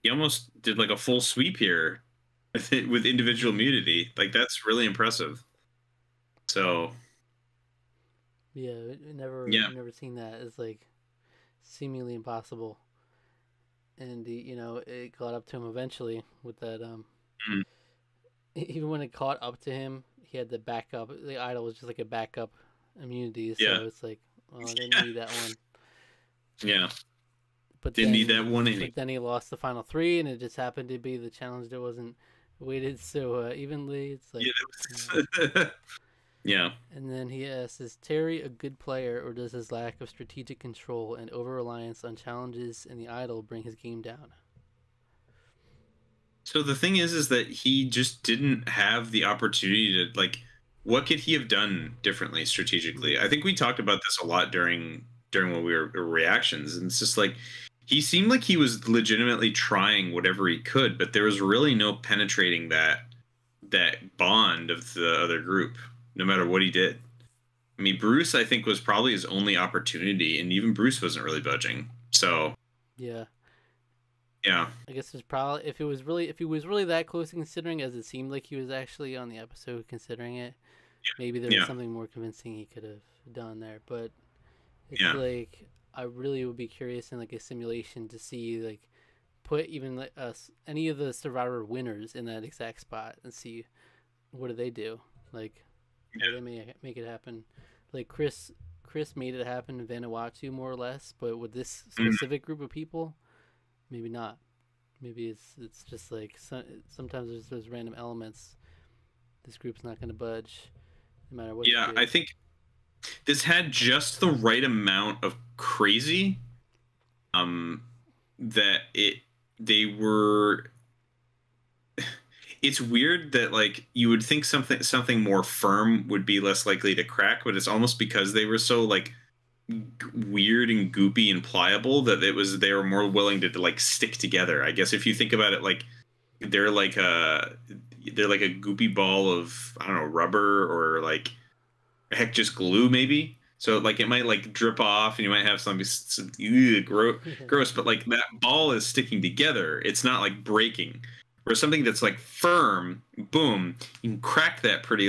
he almost did like a full sweep here with individual immunity. Like that's really impressive. So Yeah, yeah, never seen that. It's like seemingly impossible, and it caught up to him eventually with that. mm, Even when it caught up to him, he had the backup. The idol was just like a backup immunity, yeah, so it's like, well, I didn't need that one. yeah. But Didn't need that then, one but inning. then he lost the final three, and it just happened to be the challenge that wasn't weighted so evenly. It's like, Yeah, uh, that was, yeah. and then he asks, "Is Terry a good player, or does his lack of strategic control and over reliance on challenges in the idol bring his game down?" So the thing is that he just didn't have the opportunity to like. What could he have done differently strategically? I think we talked about this a lot during when we were reactions, and it's just like he seemed like he was legitimately trying whatever he could, but there was really no penetrating that bond of the other group, no matter what he did. I mean, Bruce, I think, was probably his only opportunity, and even Bruce wasn't really budging. So Yeah, yeah, I guess it's probably if he was really that close, considering as it seemed like he was actually on the episode considering it. Maybe there was yeah, something more convincing he could have done there, but it's yeah, like I really would be curious in like a simulation to see like put even like us any of the Survivor winners in that exact spot and see what do they do, like how do they make it happen. Like Chris made it happen in Vanuatu more or less, but with this mhm, specific group of people, maybe not. Maybe it's just like sometimes there's those random elements. This group's not going to budge no matter what you yeah. I do. think this had just the right amount of crazy that it they were it's weird that like you would think something more firm would be less likely to crack, but it's almost because they were so like weird and goopy and pliable that they were more willing to like stick together. I guess if you think about it, like they're like a they're like a goopy ball of I don't know rubber or like heck just glue maybe. So like it might like drip off and you might have some gross, but like that ball is sticking together. It's not like breaking. Or something that's like firm, boom, you can crack that pretty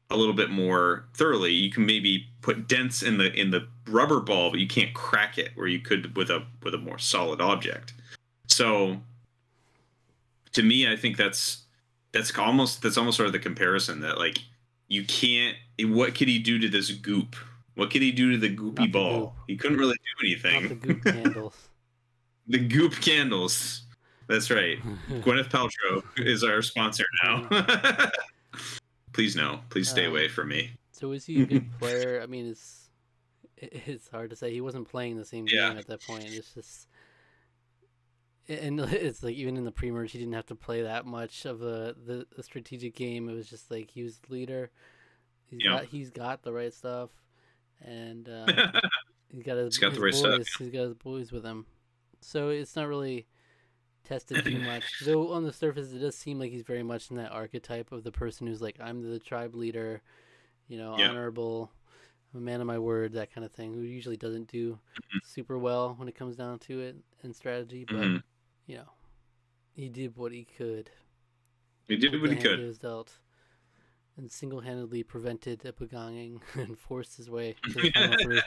a little bit more thoroughly. You can maybe put dents in the rubber ball, but you can't crack it where you could with a more solid object. So to me, I think that's almost sort of the comparison that like you can't. What could he do to this goop? What could he do to the goopy Not the goop. ball? He couldn't really do Not the anything. goop candles. The goop candles. That's right. Gwyneth Paltrow is our sponsor now. Please no. Please stay away um, from me. so is he a good player? I mean, it's hard to say. He wasn't playing the same Yeah. game at that point. It's just, and it's like even in the pre-merge, he didn't have to play that much of the strategic game. It was just like he was the leader. Yeah. He's got the right stuff, and he's got It's got the right stuff. He's got his boys with him. So it's not really tested too much. Though on the surface, it does seem like he's very much in that archetype of the person who's like, I'm the tribe leader, Yeah. honorable, I'm a man of my word, that kind of thing. Who usually doesn't do super well when it comes down to it in strategy, but Mm-hmm. you know, he did what he could He did with what the he hand he could. was dealt, and single-handedly prevented a begonging and forced his way to the final three.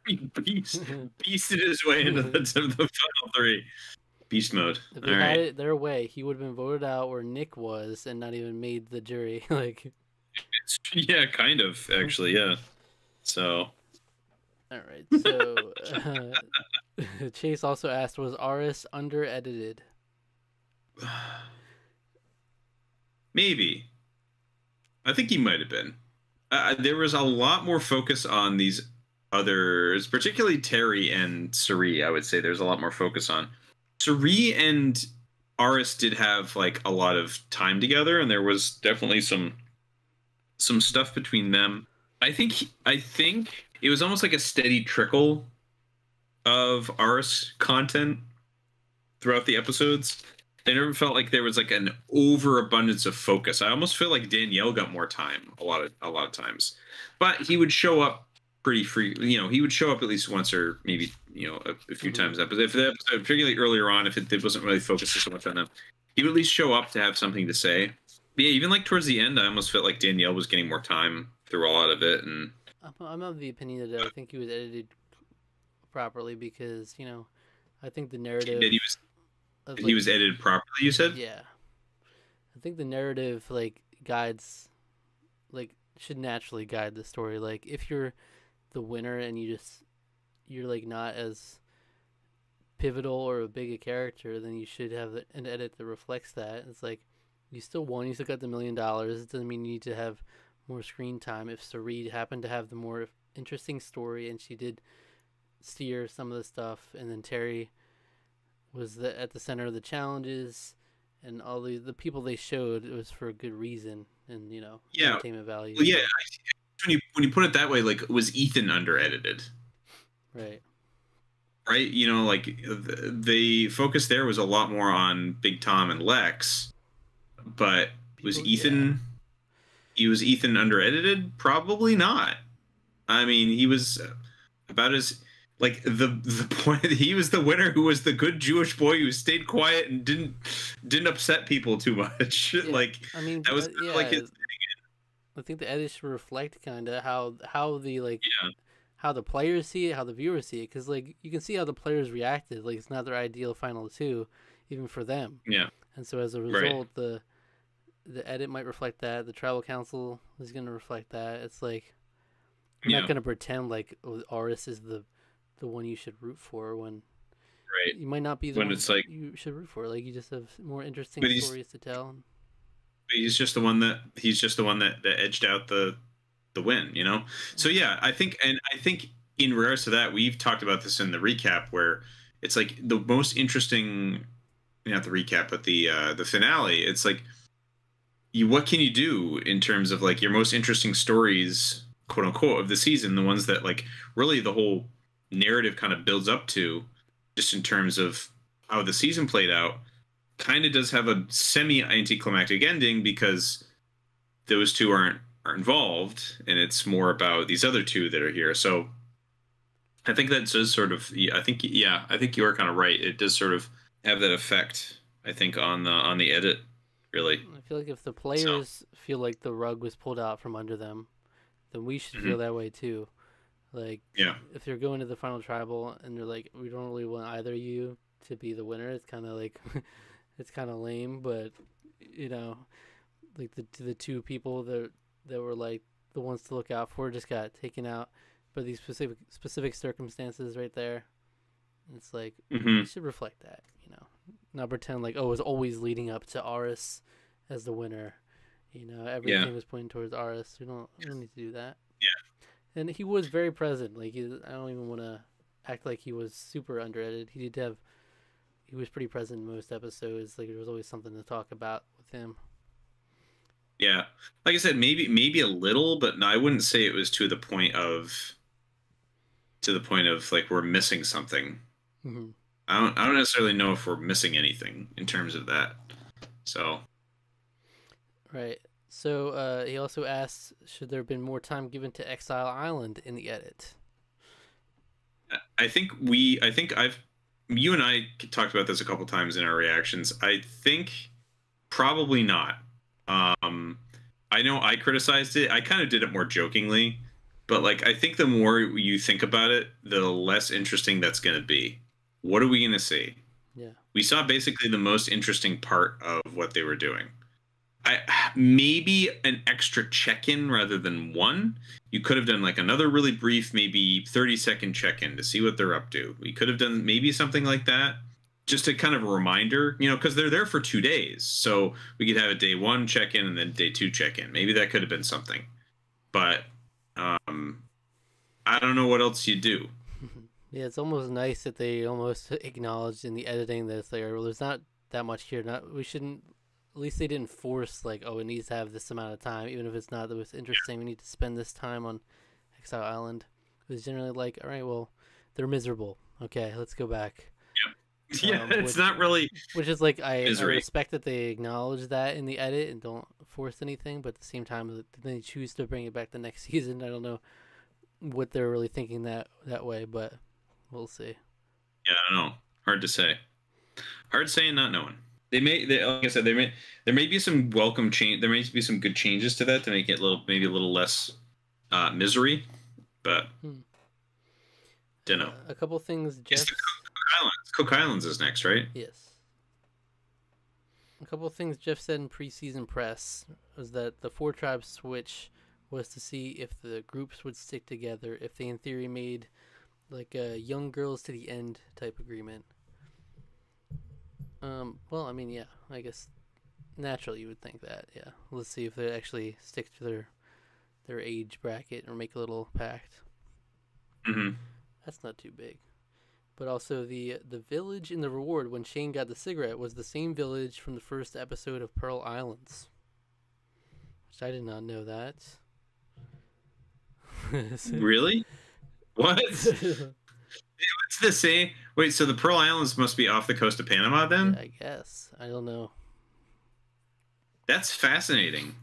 He beasted his way into the final three. Beast mode. If All they had right. it their way, he would have been voted out where Nick was and not even made the jury. Like, Yeah, kind of actually. Yeah. So all right. So, Chase also asked, was Aras under edited? maybe I think he might have been. There was a lot more focus on these others, particularly Terry and Suri. I would say there's a lot more focus on Suri and Aris did have like a lot of time together, and there was definitely some stuff between them. I think it was almost like a steady trickle of Aris content throughout the episodes. I never felt like there was like an overabundance of focus. I almost feel like Danielle got more time a lot of times, but he would show up pretty free. You know, he would show up at least once or maybe a few times up. But if the episode, particularly earlier on, if it wasn't really focused so much on him, he would at least show up to have something to say. But yeah, even like towards the end, I almost felt like Danielle was getting more time through a lot of it. And I'm of the opinion that I think he was edited properly because I think the narrative he was edited properly. You said, yeah. I think the narrative guides should naturally guide the story. Like if you're the winner and you're not as pivotal or a big a character, then you should have an edit that reflects that. It's like you still won, you still got the $1 million. It doesn't mean you need to have more screen time. If Sarid happened to have the more interesting story and she did steer some of the stuff, and then Terry was at the center of the challenges, and all the people they showed, it was for a good reason, and entertainment value. Well, yeah, when you put it that way, like was Ethan under edited? Right. Right. The focus there was a lot more on Big Tom and Lex, but was Ethan? Yeah. He was Ethan under edited? Probably not. I mean, he was about as the point that he was the winner, who was the good Jewish boy who stayed quiet and didn't upset people too much. Yeah. I mean, that was his. I think the edit should reflect kind of how the how the players see it, how the viewers see it, because you can see how the players reacted. It's not their ideal final two, even for them. Yeah. And so as a result, the edit might reflect that. The tribal council is going to reflect that. It's I'm not going to pretend Aras is the one you should root for when you might not be the one you should root for. You just have more interesting stories to tell. But he's just the one that edged out the win, So yeah, I think in regards to that, we've talked about this in the recap where it's the most interesting, not the recap, but the finale. It's what can you do in terms of your most interesting stories, quote unquote, of the season, the ones that really the whole narrative kind of builds up to, just in terms of how the season played out, kind of does have a semi-anticlimactic ending because those two aren't involved, and it's more about these other two that are here. So I think that does sort of, I think you are kind of right. It does sort of have that effect, I think, on the edit, really. I feel like if the players feel like the rug was pulled out from under them, then we should feel that way too. If you're going to the final tribal and they're we don't really want either of you to be the winner, it's kind of it's kind of lame. But the two people that were the ones to look out for just got taken out by these specific circumstances right there. It's it should reflect that, not pretend it was always leading up to Aras as the winner. Everything was pointing towards Aras. We don't need to do that. Yeah. And he was very present. I don't even want to act like he was super under-edited. He was pretty present in most episodes. There was always something to talk about with him. Yeah. Like I said, maybe a little, but no, I wouldn't say it was to the point of we're missing something. Mm-hmm. I don't necessarily know if we're missing anything in terms of that. So. Right. So he also asks, should there have been more time given to Exile Island in the edit? I think you and I talked about this a couple times in our reactions. I think probably not. I know I criticized it. I kind of did it more jokingly, but I think the more you think about it, the less interesting that's going to be. What are we going to see? Yeah. We saw basically the most interesting part of what they were doing. Maybe an extra check-in rather than one. You could have done another really brief, maybe 30-second check-in to see what they're up to. We could have done maybe something like that, just a kind of a reminder, because they're there for 2 days. So we could have a day one check-in and then day two check-in. Maybe that could have been something. But I don't know what else you do. Yeah, it's almost nice that they almost acknowledged in the editing that well, there's not that much here. We shouldn't. At least they didn't force it needs to have this amount of time, even if it's not the most interesting. We need to spend this time on Exile Island. It was generally all right, well, they're miserable. Okay, let's go back. Yeah, it's not really. Which is I respect that they acknowledge that in the edit and don't force anything, but at the same time, they choose to bring it back the next season. I don't know Mm. what they're really thinking that way, but we'll see. Yeah, I don't know. Hard to say. Hard saying, not knowing. Like I said, there may be some welcome change. There may be some good changes to that to make it maybe a little less misery, but don't know. A couple things, Jeff. It's the Cook Islands. Cook Islands is next, right? Yes. A couple of things Jeff said in preseason press was that the 4-tribe switch was to see if the groups would stick together, if they in theory made like a young girls to the end type agreement. Well, I mean, yeah, I guess naturally you would think that, yeah. Let's see if they actually stick to their age bracket or make a little pact. Mm-hmm. That's not too big. But also the village in the reward when Shane got the cigarette was the same village from the first episode of Pearl Islands. Which I did not know that. Really? What? It's the same. Wait, so the Pearl Islands must be off the coast of Panama then? Yeah, I guess. I don't know. That's fascinating.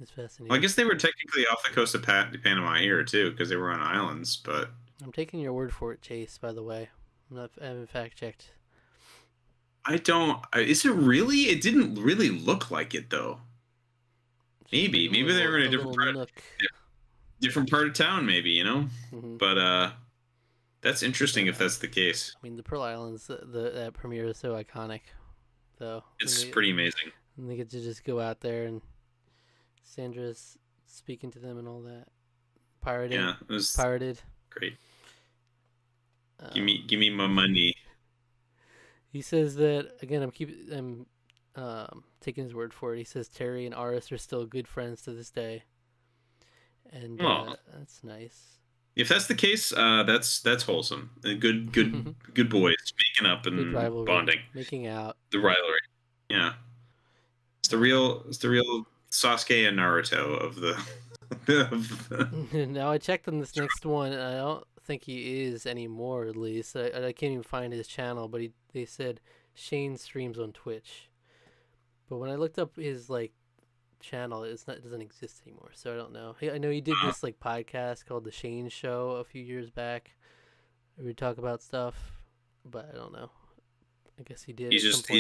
It's fascinating. Well, I guess they were technically off the coast of Panama here too, because they were on islands. But I'm taking your word for it, Chase. By the way, I haven't fact checked. I don't. Is it really? It didn't really look like it though. Maybe they were in a different part of town. Maybe Mm-hmm. But that's interesting if that's the case. I mean, the Pearl Islands, that premiere is so iconic, though. It's pretty amazing. And they get to just go out there and Sandra's speaking to them and all that. Pirated. Yeah, it was pirated. Great. Give me my money. He says that again. I'm taking his word for it. He says Terry and Aras are still good friends to this day, and that's nice. If that's the case, that's wholesome. Good good boys making up and bonding, making out. The rivalry, yeah. It's the real Sasuke and Naruto of the. Now I checked on this next one, and I don't think he is anymore. At least I can't even find his channel, but they said Shane streams on Twitch. But when I looked up his channel, it doesn't exist anymore, so I don't know. I know he did this podcast called The Shane Show a few years back. We would talk about stuff, but I don't know. I guess he did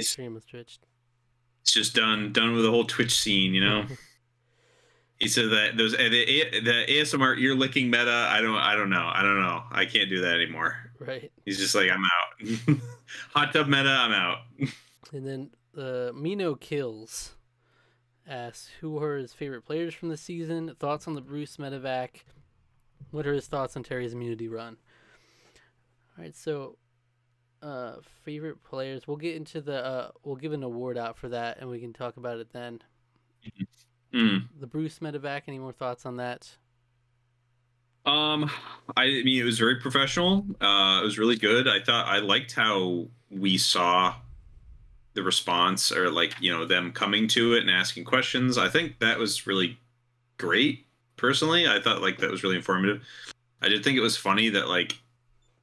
stream on Twitch. It's just done with the whole Twitch scene, He said that the ASMR ear licking meta. I don't know. I can't do that anymore. Right. He's just like, I'm out. Hot tub meta. I'm out. And then Mino Kills asks who are his favorite players from the season, thoughts on the Bruce medevac, what are his thoughts on Terry's immunity run. All right, so favorite players, we'll get into we'll give an award out for that and we can talk about it then. The Bruce medevac, any more thoughts on that? I mean, it was very professional. It was really good. I liked how we saw the response, or them coming to it and asking questions. I think that was really great. Personally, I thought that was really informative. I did think it was funny that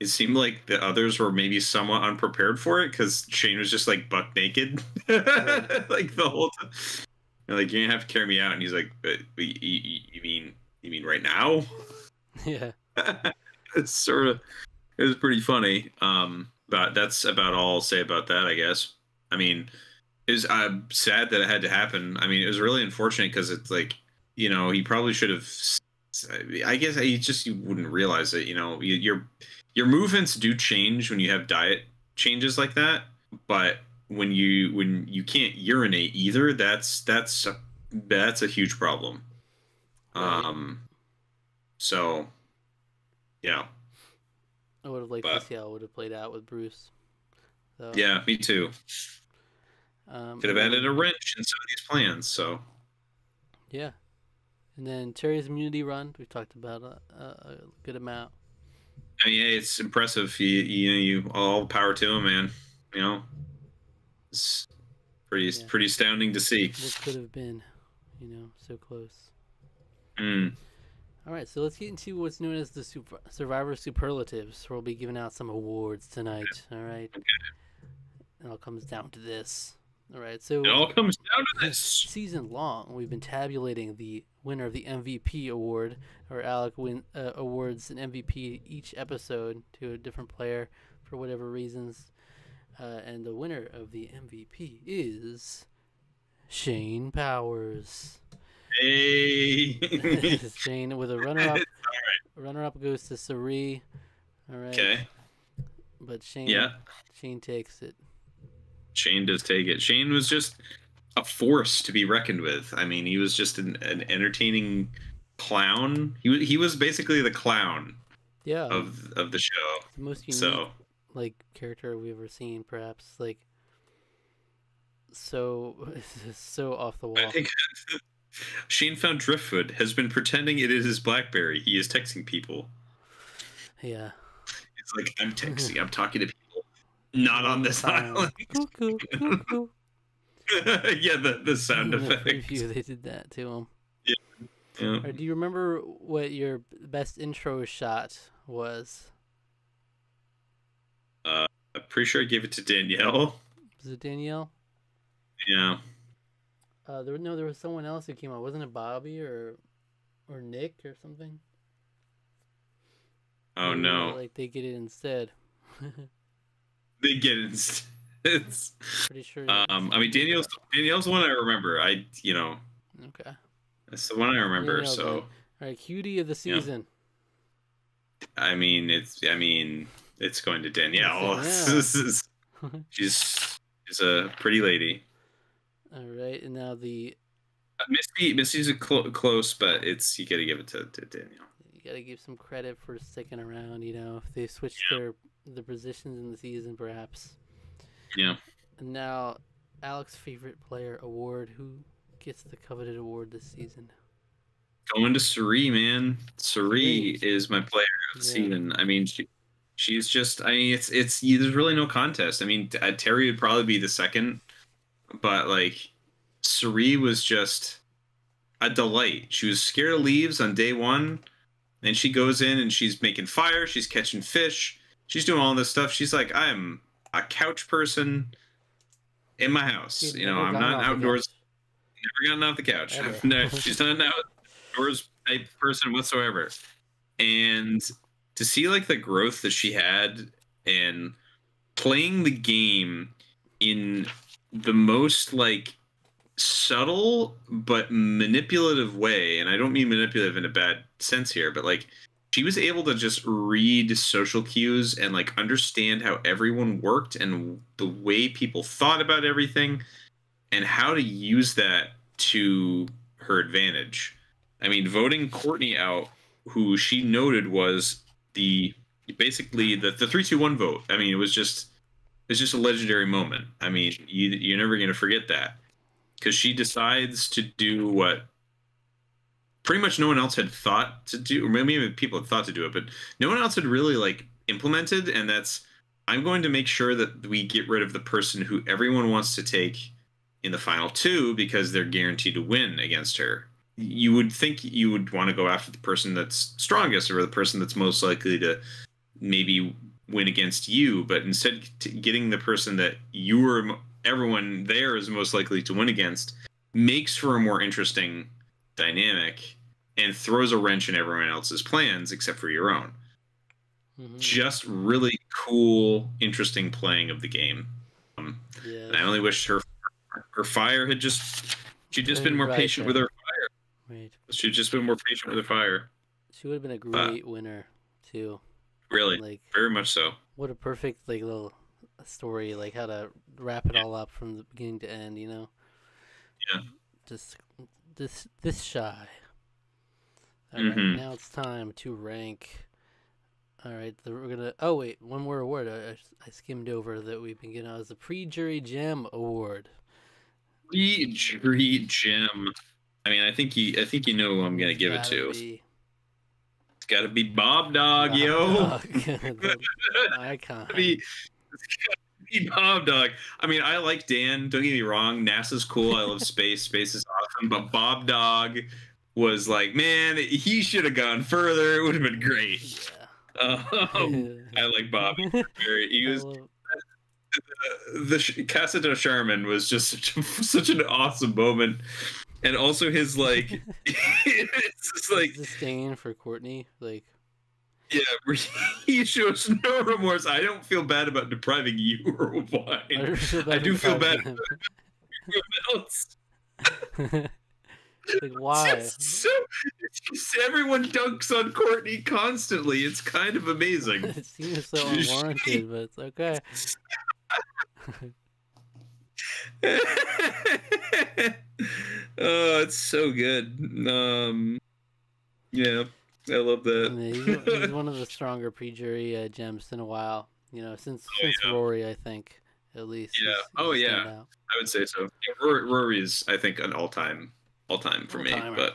it seemed like the others were maybe somewhat unprepared for it, because Shane was just buck naked the whole time. You're gonna have to carry me out, and he's like, you mean right now? Yeah. It was pretty funny. But that's about all I'll say about that, I guess. I mean, I'm sad that it had to happen. I mean, it was really unfortunate because it's he probably should have. I guess you wouldn't realize it. Your movements do change when you have diet changes like that. But when you can't urinate either, that's a huge problem. Right. So, yeah. I would have liked to see how it would have played out with Bruce. So, yeah, me too. Could have added a wrench in some of these plans. So, yeah. And then Terry's immunity run, we've talked about a good amount. I mean, it's impressive. You all power to him, man. It's pretty astounding to see. What could have been, so close. All right, so let's get into what's known as the Survivor Superlatives. We'll be giving out some awards tonight. All right. Okay. It all comes down to this. All right, It so all comes down to this. season long, we've been tabulating the winner of the MVP award, or Alec awards an MVP each episode to a different player for whatever reasons, and the winner of the MVP is Shane Powers. Hey. Shane with a runner-up. Right. Runner-up goes to Sari. All right. Okay. But Shane. Yeah. Shane takes it. Shane does take it. Shane was just a force to be reckoned with. I mean, he was just an entertaining clown. He was basically the clown. Yeah. Of the show. The most unique like character we've ever seen, perhaps. Like so off the wall. I think Shane found driftwood, has been pretending it is his BlackBerry. He is texting people. Yeah. It's like, I'm texting, I'm talking to people. Not on this island. Cuckoo, cuckoo. Yeah, the sound effect. Preview, they did that to him. Yeah. Right, do you remember what your best intro shot was? I'm pretty sure I gave it to Danielle. Was it Danielle? Yeah. There was someone else who came out. Wasn't it Bobby or Nick or something? Oh no! Like they get it instead. They get it instead. It's pretty sure. I mean, Danielle's the one I remember. Okay. That's the one I remember. Danielle, so. then. All right, cutie of the season. Yeah. I mean, it's going to Danielle. Yeah. She's a pretty lady. All right, and now the Missy's close, but you gotta give it to Danielle. You gotta give some credit for sticking around. If they switched the positions in the season, perhaps. Yeah. And now, Alec's favorite player award. Who gets the coveted award this season? Going to Sari, man. Sari is my player of the season. I mean, she's just. I mean, it's there's really no contest. I mean, Terry would probably be the second. But like, Sari was just a delight. She was scared of leaves on day one, and she goes in and she's making fire. She's catching fish. She's doing all this stuff. She's like, I'm a couch person in my house. I'm not outdoors. Never gotten off the couch. No, she's not an outdoors type person whatsoever. And to see like the growth that she had and playing the game in the most like subtle but manipulative way, and I don't mean manipulative in a bad sense here, but like she was able to just read social cues and like understand how everyone worked and the way people thought about everything and how to use that to her advantage. I mean, voting Courtney out, who she noted was basically the 3-2-1 vote. I mean, it's just a legendary moment. I mean, you're never going to forget that because she decides to do what pretty much no one else had thought to do, or maybe people had thought to do it, but no one else had really like implemented. And that's, I'm going to make sure that we get rid of the person who everyone wants to take in the final two because they're guaranteed to win against her. You would think you would want to go after the person that's strongest or the person that's most likely to maybe win against you, but instead getting the person that everyone there is most likely to win against makes for a more interesting dynamic and throws a wrench in everyone else's plans except for your own. Mm-hmm. Just really cool, interesting playing of the game. And I only wish her fire had she'd just been more patient with her fire. Right. She'd just been more patient with her fire. She would have been a great winner too. Really, like very much so. What a perfect like little story, like how to wrap it all up from the beginning to end. Yeah. Just this shy. All right, now it's time to rank. All right, we're gonna. Oh wait, one more award I skimmed over that we've been getting. Is the Pre-Jury Gem Award. Pre-Jury Gem. I mean, I think you know who I'm gonna give it to. It's gotta be Bob Dog, yo. Icon. It's gotta be Bob Dog. I mean, I like Dan. Don't get me wrong. NASA's cool. I love space. Space is awesome. But Bob Dog was like, man, he should have gone further. It would have been great. Yeah. I like Bobby. He was the Casa de Charmin was just such an awesome moment, and also his like, it's just like, disdain for Courtney, like yeah, where he shows no remorse. I don't feel bad about depriving you of I wine. feel I bad do feel bad for about everyone else. him. Like why? So it's just everyone dunks on Courtney constantly. It's kind of amazing. It seems so unwarranted, but it's okay. Oh, it's so good. Yeah, I love I that. mean, he's one of the stronger pre-jury gems in a while. You know, since Yeah. Rory, I think at least. Yeah. He's Yeah. stand out. I would say so. Yeah, Rory's, I think, an all-time for me. All-timer.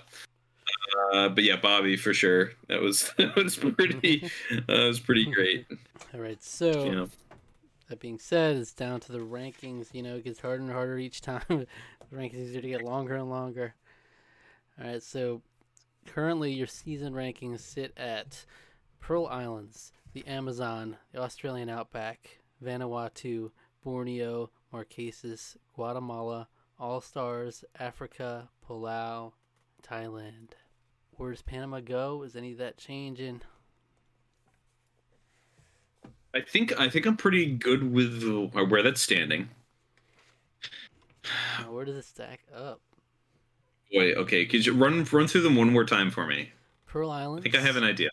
But yeah, Bobby for sure. That was pretty great. All right, so Yeah. that being said, it's down to the rankings. You know, it gets harder and harder each time. The rankings are to get longer and longer. All right, so currently your season rankings sit at Pearl Islands, the Amazon, the Australian Outback, Vanuatu, Borneo, Marquesas, Guatemala, All Stars, Africa, Palau, Thailand. Where does Panama go? Is any of that changing? I think I'm pretty good with where that's standing. Where does it stack up? Wait, okay. Could you run through them one more time for me? Pearl I Islands, think I have an idea.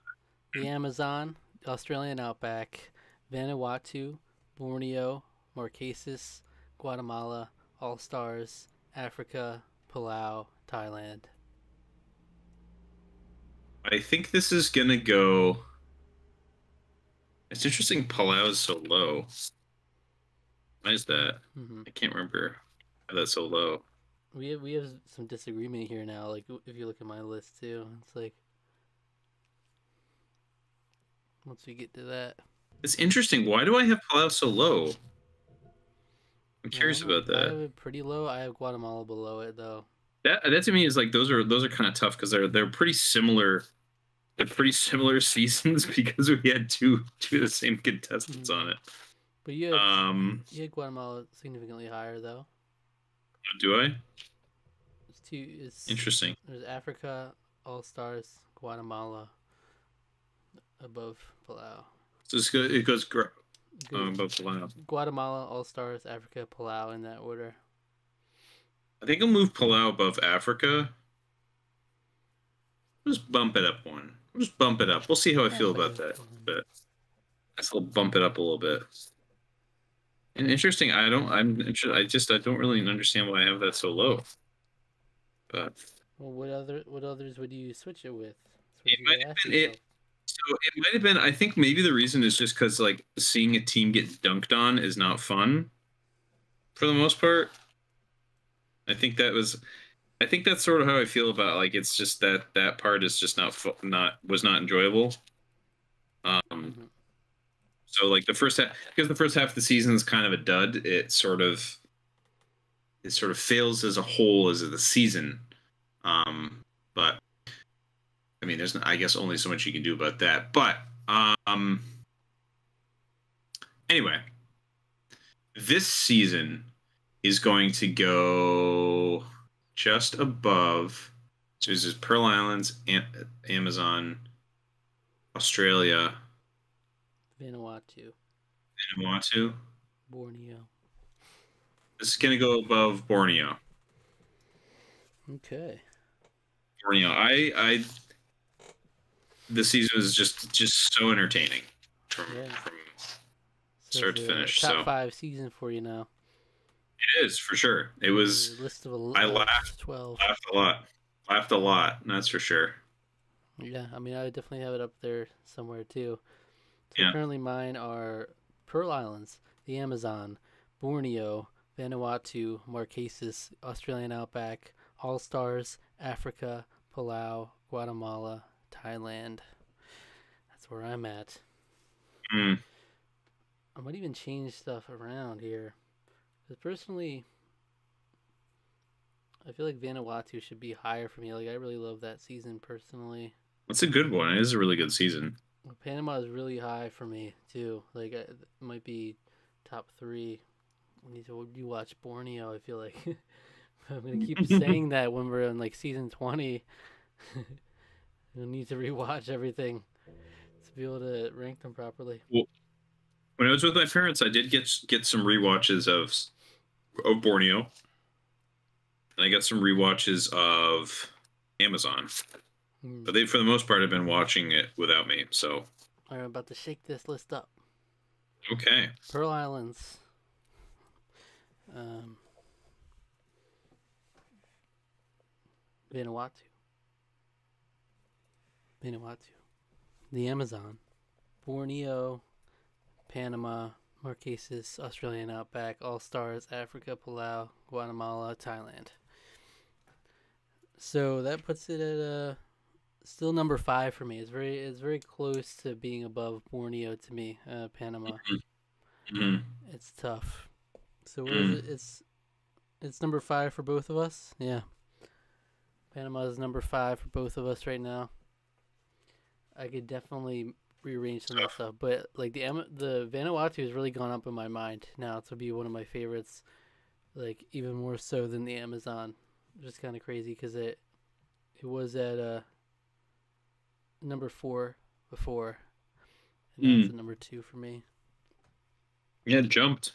the Amazon, the Australian Outback, Vanuatu, Borneo, Marquesas, Guatemala, All Stars, Africa, Palau, Thailand. I think this is gonna go. It's interesting. Palau is so low. Why is that? Mm-hmm. I can't remember why that's so low. We have some disagreement here now. Like if you look at my list too, it's like once we get to that, It's interesting. Why do I have Palau so low? I'm curious about I have that. it pretty low. I have Guatemala below it though. That to me is like those are kind of tough because they're pretty similar. They're pretty similar seasons because we had two of the same contestants on it. But you had Guatemala significantly higher though. Do I? It's Interesting. There's Africa, All Stars, Guatemala, above Palau. So it goes above Palau. Guatemala, All Stars, Africa, Palau in that order. I think I'll move Palau above Africa. Just bump it up one. Just bump it up. We'll see how I feel about that. But I'll bump it up a little bit. And interesting. I don't really understand why I have that so low. But well, what others would you switch it with? It might have been it. So it might have been. I think maybe the reason is just because like seeing a team get dunked on is not fun. For the most part, I think that's sort of how I feel about like it's just that part is just was not enjoyable. So like the first half, because the first half of the season is kind of a dud. It sort of fails as a whole as the season. But I mean, there's I guess only so much you can do about that. But anyway, this season is going to go just above. So this is Pearl Islands, Amazon, Australia, Vanuatu, Borneo. This is going to go above Borneo. Okay. Borneo. The season is just so entertaining from start to finish. Top 5 season for you now. It is for sure. It was. List of I laughed. 12. Laughed a lot. That's for sure. Yeah, I mean, I would definitely have it up there somewhere too. So Yeah. Currently, mine are Pearl Islands, the Amazon, Borneo, Vanuatu, Marquesas, Australian Outback, All Stars, Africa, Palau, Guatemala, Thailand. That's where I'm at. I might even change stuff around here. Because personally, I feel like Vanuatu should be higher for me. Like, I really love that season personally. That's a good one. It is a really good season. Panama is really high for me too. Like, it might be top 3. We need to rewatch Borneo. I feel like I'm gonna keep saying that when we're in like season 20. We'll need to rewatch everything to be able to rank them properly. Well, when I was with my parents, I did get some rewatches of Borneo, and I got some rewatches of Amazon. But they, for the most part, have been watching it without me. So I'm about to shake this list up. Okay. Pearl Islands. Vanuatu. The Amazon. Borneo. Panama. Marquesas. Australian Outback. All Stars. Africa. Palau. Guatemala. Thailand. So that puts it at still number 5 for me. It's very close to being above Borneo to me. Panama. Mm-hmm. It's tough. So what is it? It's number 5 for both of us. Yeah. Panama is number 5 for both of us right now. I could definitely rearrange some of that stuff, but like the Vanuatu has really gone up in my mind now to be one of my favorites, like even more so than the Amazon. Just kind of crazy because it was at number 4 before, and now it's at number 2 for me. Yeah, it jumped.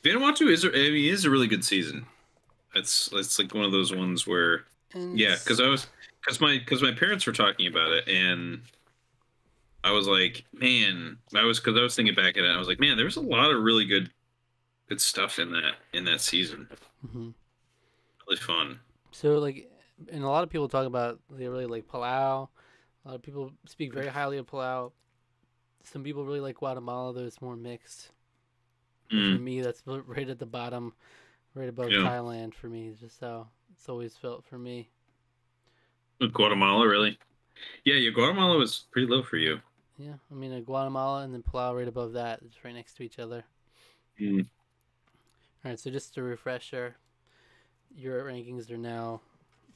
Vanuatu is a really good season. It's like one of those ones where, because my parents were talking about it, and I was like, man, I was thinking back at it, and I was like, man, there's a lot of really good stuff in that season. Mm-hmm. Really fun. So like, and a lot of people talk about they really like Palau. A lot of people speak very highly of Palau. Some people really like Guatemala, though it's more mixed. For me, that's right at the bottom, right above Thailand for me. Just how it's always felt for me. With Guatemala, really? Yeah, Guatemala was pretty low for you. Yeah, I mean, Guatemala and then Palau right above that, just right next to each other. All right, so just a refresher, your rankings are now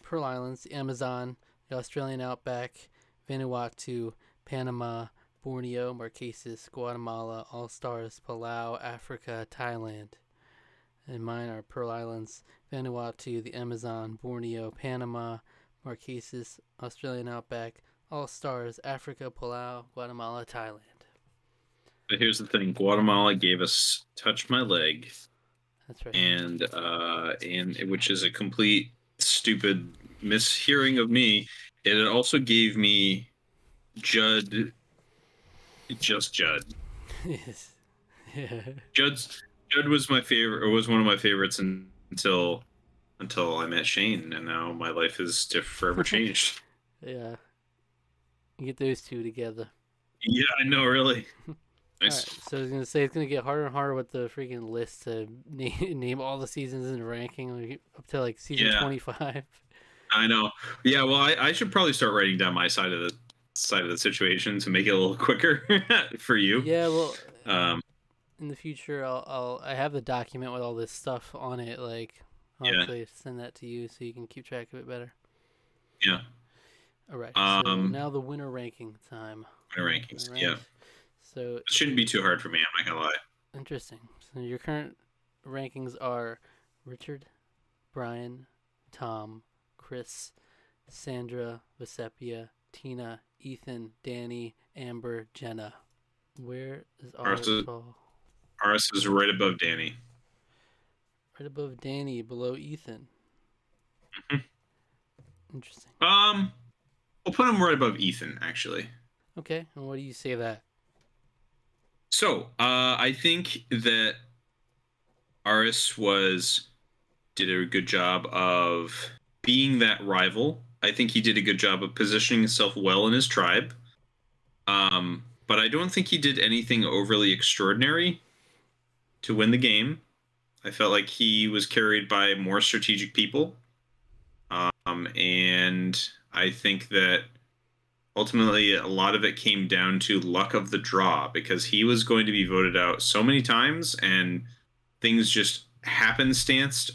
Pearl Islands, the Amazon, the Australian Outback, Vanuatu, Panama, Borneo, Marquesas, Guatemala, All Stars, Palau, Africa, Thailand. And mine are Pearl Islands, Vanuatu, the Amazon, Borneo, Panama, Marquesas, Australian Outback, All Stars, Africa, Palau, Guatemala, Thailand. But here's the thing: Guatemala gave us "Touch My Leg." That's right. And which is a complete stupid mishearing of me. And it also gave me Judd. Just Judd. Yes. Yeah. Judd was my favorite, or was one of my favorites until I met Shane, and now my life is forever changed. Yeah. You get those two together. Yeah, I know, really. Nice. Right, so I was gonna say it's gonna get harder and harder with the freaking list to name all the seasons in the ranking, like, up to like season 25. I know. Yeah, well, I should probably start writing down my side of the situation to make it a little quicker for you. Yeah, well, in the future, I have the document with all this stuff on it. Like, I'll actually send that to you so you can keep track of it better. Yeah. All right. So now the winner ranking time. Winner rankings. Right. Yeah. So it shouldn't be too hard for me. I'm not gonna lie. Interesting. So your current rankings are Richard, Brian, Tom, Chris, Sandra, Vesepia, Tina, Ethan, Danny, Amber, Jenna. Where is Aras? Aras is right above Danny. Right above Danny, below Ethan. Mm-hmm. Interesting. We'll put him right above Ethan, actually. Okay, and what do you say of that? So, I think that Aras did a good job of being that rival. I think he did a good job of positioning himself well in his tribe. But I don't think he did anything overly extraordinary to win the game. I felt like he was carried by more strategic people. And I think that ultimately a lot of it came down to luck of the draw, because he was going to be voted out so many times and things just happenstanced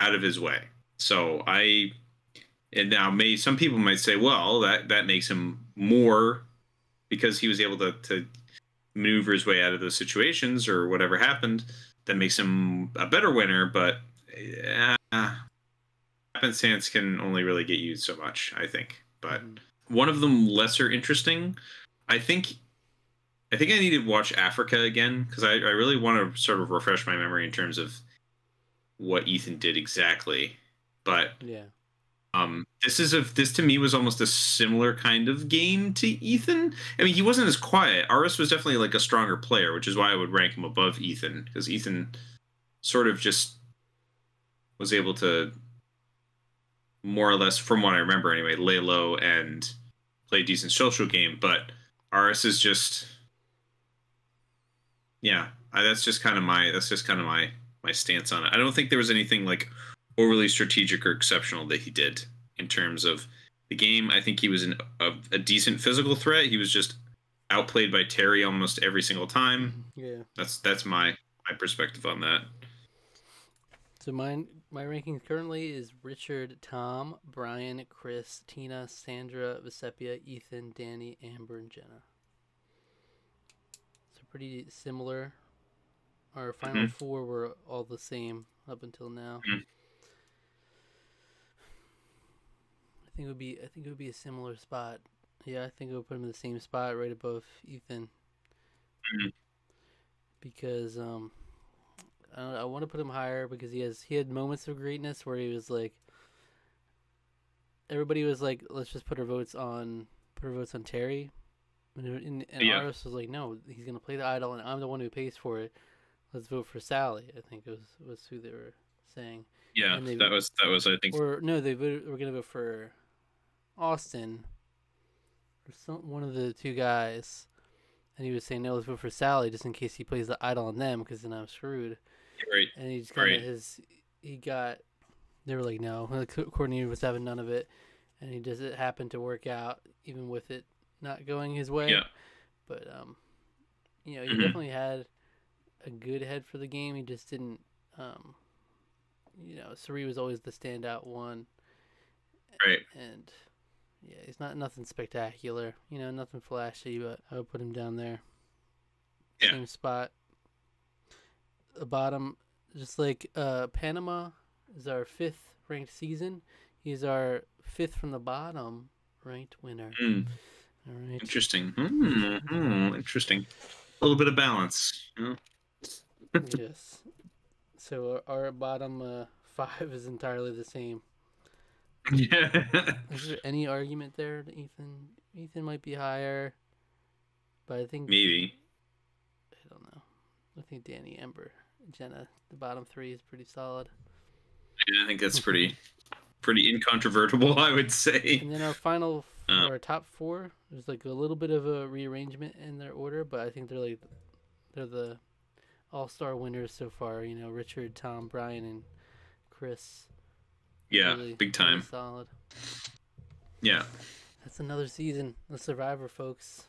out of his way. So and now some people might say, well, that makes him more because he was able to maneuver his way out of those situations or whatever happened that makes him a better winner. But happenstance can only really get you so much, I think. But one of them lesser interesting, I think. I think I need to watch Africa again because I really want to sort of refresh my memory in terms of what Ethan did exactly. But yeah, this to me was almost a similar kind of game to Ethan. I mean, he wasn't as quiet. Aras was definitely like a stronger player, which is why I would rank him above Ethan because Ethan sort of just was able to more or less, from what I remember anyway, lay low and play a decent social game. But Aras is just, yeah, that's just kind of my stance on it. I don't think there was anything like overly strategic or exceptional that he did in terms of the game. I think he was a decent physical threat. He was just outplayed by Terry almost every single time. yeah. That's my perspective on that. So my rankings currently is Richard, Tom, Brian, Chris, Tina, Sandra, Vesepia, Ethan, Danny, Amber, and Jenna. So pretty similar. Our final four were all the same up until now. I think it would be a similar spot. Yeah, I think it would put him in the same spot, right above Ethan. Because I want to put him higher because he had moments of greatness where he was like, everybody was like, let's just put our votes on Terry, and Aras was like, no, he's gonna play the idol, and I'm the one who pays for it. Let's vote for Sally. I think it was who they were saying. Yeah, that was I think. Or no, they were gonna vote for Austin or one of the two guys, and he was saying no, let's vote for Sally just in case he plays the idol on them because then I'm screwed. Right. And he just kind of they were like, no, the coordinator was having none of it, and it happened to work out even with it not going his way. Yeah. But he definitely had a good head for the game. He just didn't. Suri was always the standout one. Right. And yeah, he's nothing spectacular. Nothing flashy, but I would put him down there. Yeah. Same spot. The bottom, just like Panama is our 5th ranked season. He's our 5th from the bottom ranked winner. All right. Interesting. Interesting. A little bit of balance. Yes. So our bottom 5 is entirely the same. Yeah. Is there any argument there to Ethan? Ethan might be higher, but I think maybe. I don't know. I think Danny, Ember, Jenna, the bottom 3 is pretty solid. Yeah, I think that's pretty incontrovertible, I would say. And then our top 4, there's like a little bit of a rearrangement in their order, but I think they're the all-star winners so far. Richard, Tom, Brian, and Chris. Yeah, really, big time. really solid. Yeah. That's another season of Survivor, folks.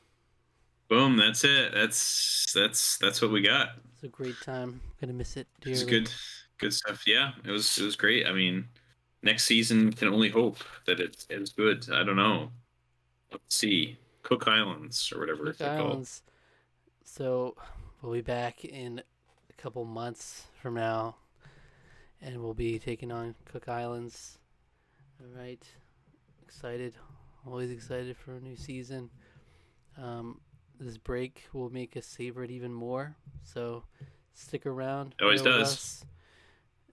Boom, that's it. That's what we got. It's a great time. Gonna miss it dearly. It's good stuff. Yeah, it was great. I mean, next season can only hope that it is good. I don't know. Let's see. Cook Islands or whatever it's called. So we'll be back in a couple months from now, and we'll be taking on Cook Islands. All right, excited, always excited for a new season. This break will make us savor it even more. So stick around. It always does. Us.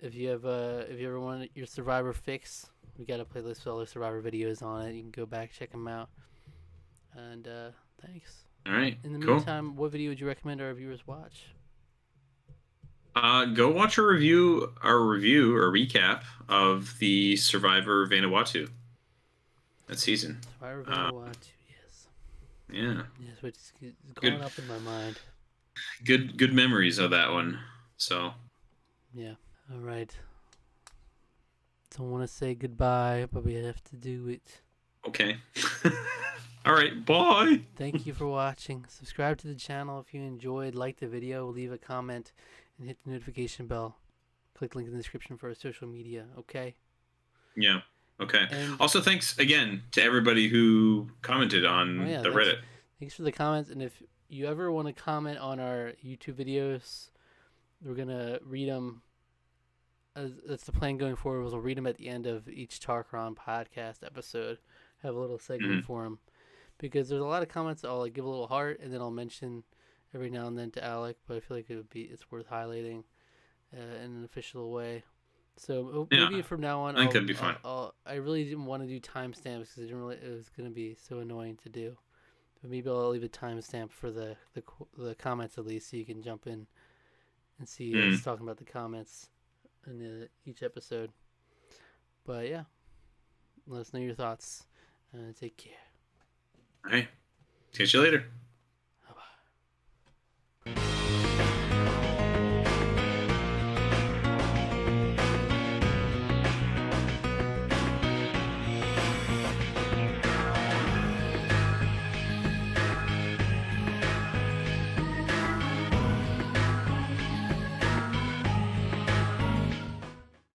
If you ever want your Survivor fix, we got a playlist with all the Survivor videos on it. You can go back, check them out. And thanks. All right. In the cool. meantime, what video would you recommend our viewers watch? Go watch a recap of the Survivor Vanuatu. That season. Survivor Vanuatu, yes. Yeah. Yes, which is going up in my mind. Good memories of that one. So. Yeah. All right. Don't want to say goodbye, but we have to do it. Okay. All right. Bye. Thank you for watching. Subscribe to the channel if you enjoyed. Like the video. Leave a comment. And hit the notification bell. Click link in the description for our social media. Okay? Yeah. Okay. And also, thanks again to everybody who commented on the Reddit. Thanks for the comments. And if you ever want to comment on our YouTube videos, we're gonna read them. That's the plan going forward. We'll read them at the end of each Tarqaron podcast episode. Have a little segment for them, because there's a lot of comments I'll like give a little heart, and then I'll mention every now and then to Alec. But I feel like it's worth highlighting in an official way. So maybe from now on, I think that'd be fun. I really didn't want to do timestamps because it was going to be so annoying to do. But maybe I'll leave a timestamp for the comments at least, so you can jump in and see us talking about the comments in each episode. But yeah, let us know your thoughts. Take care. All right. Catch you later.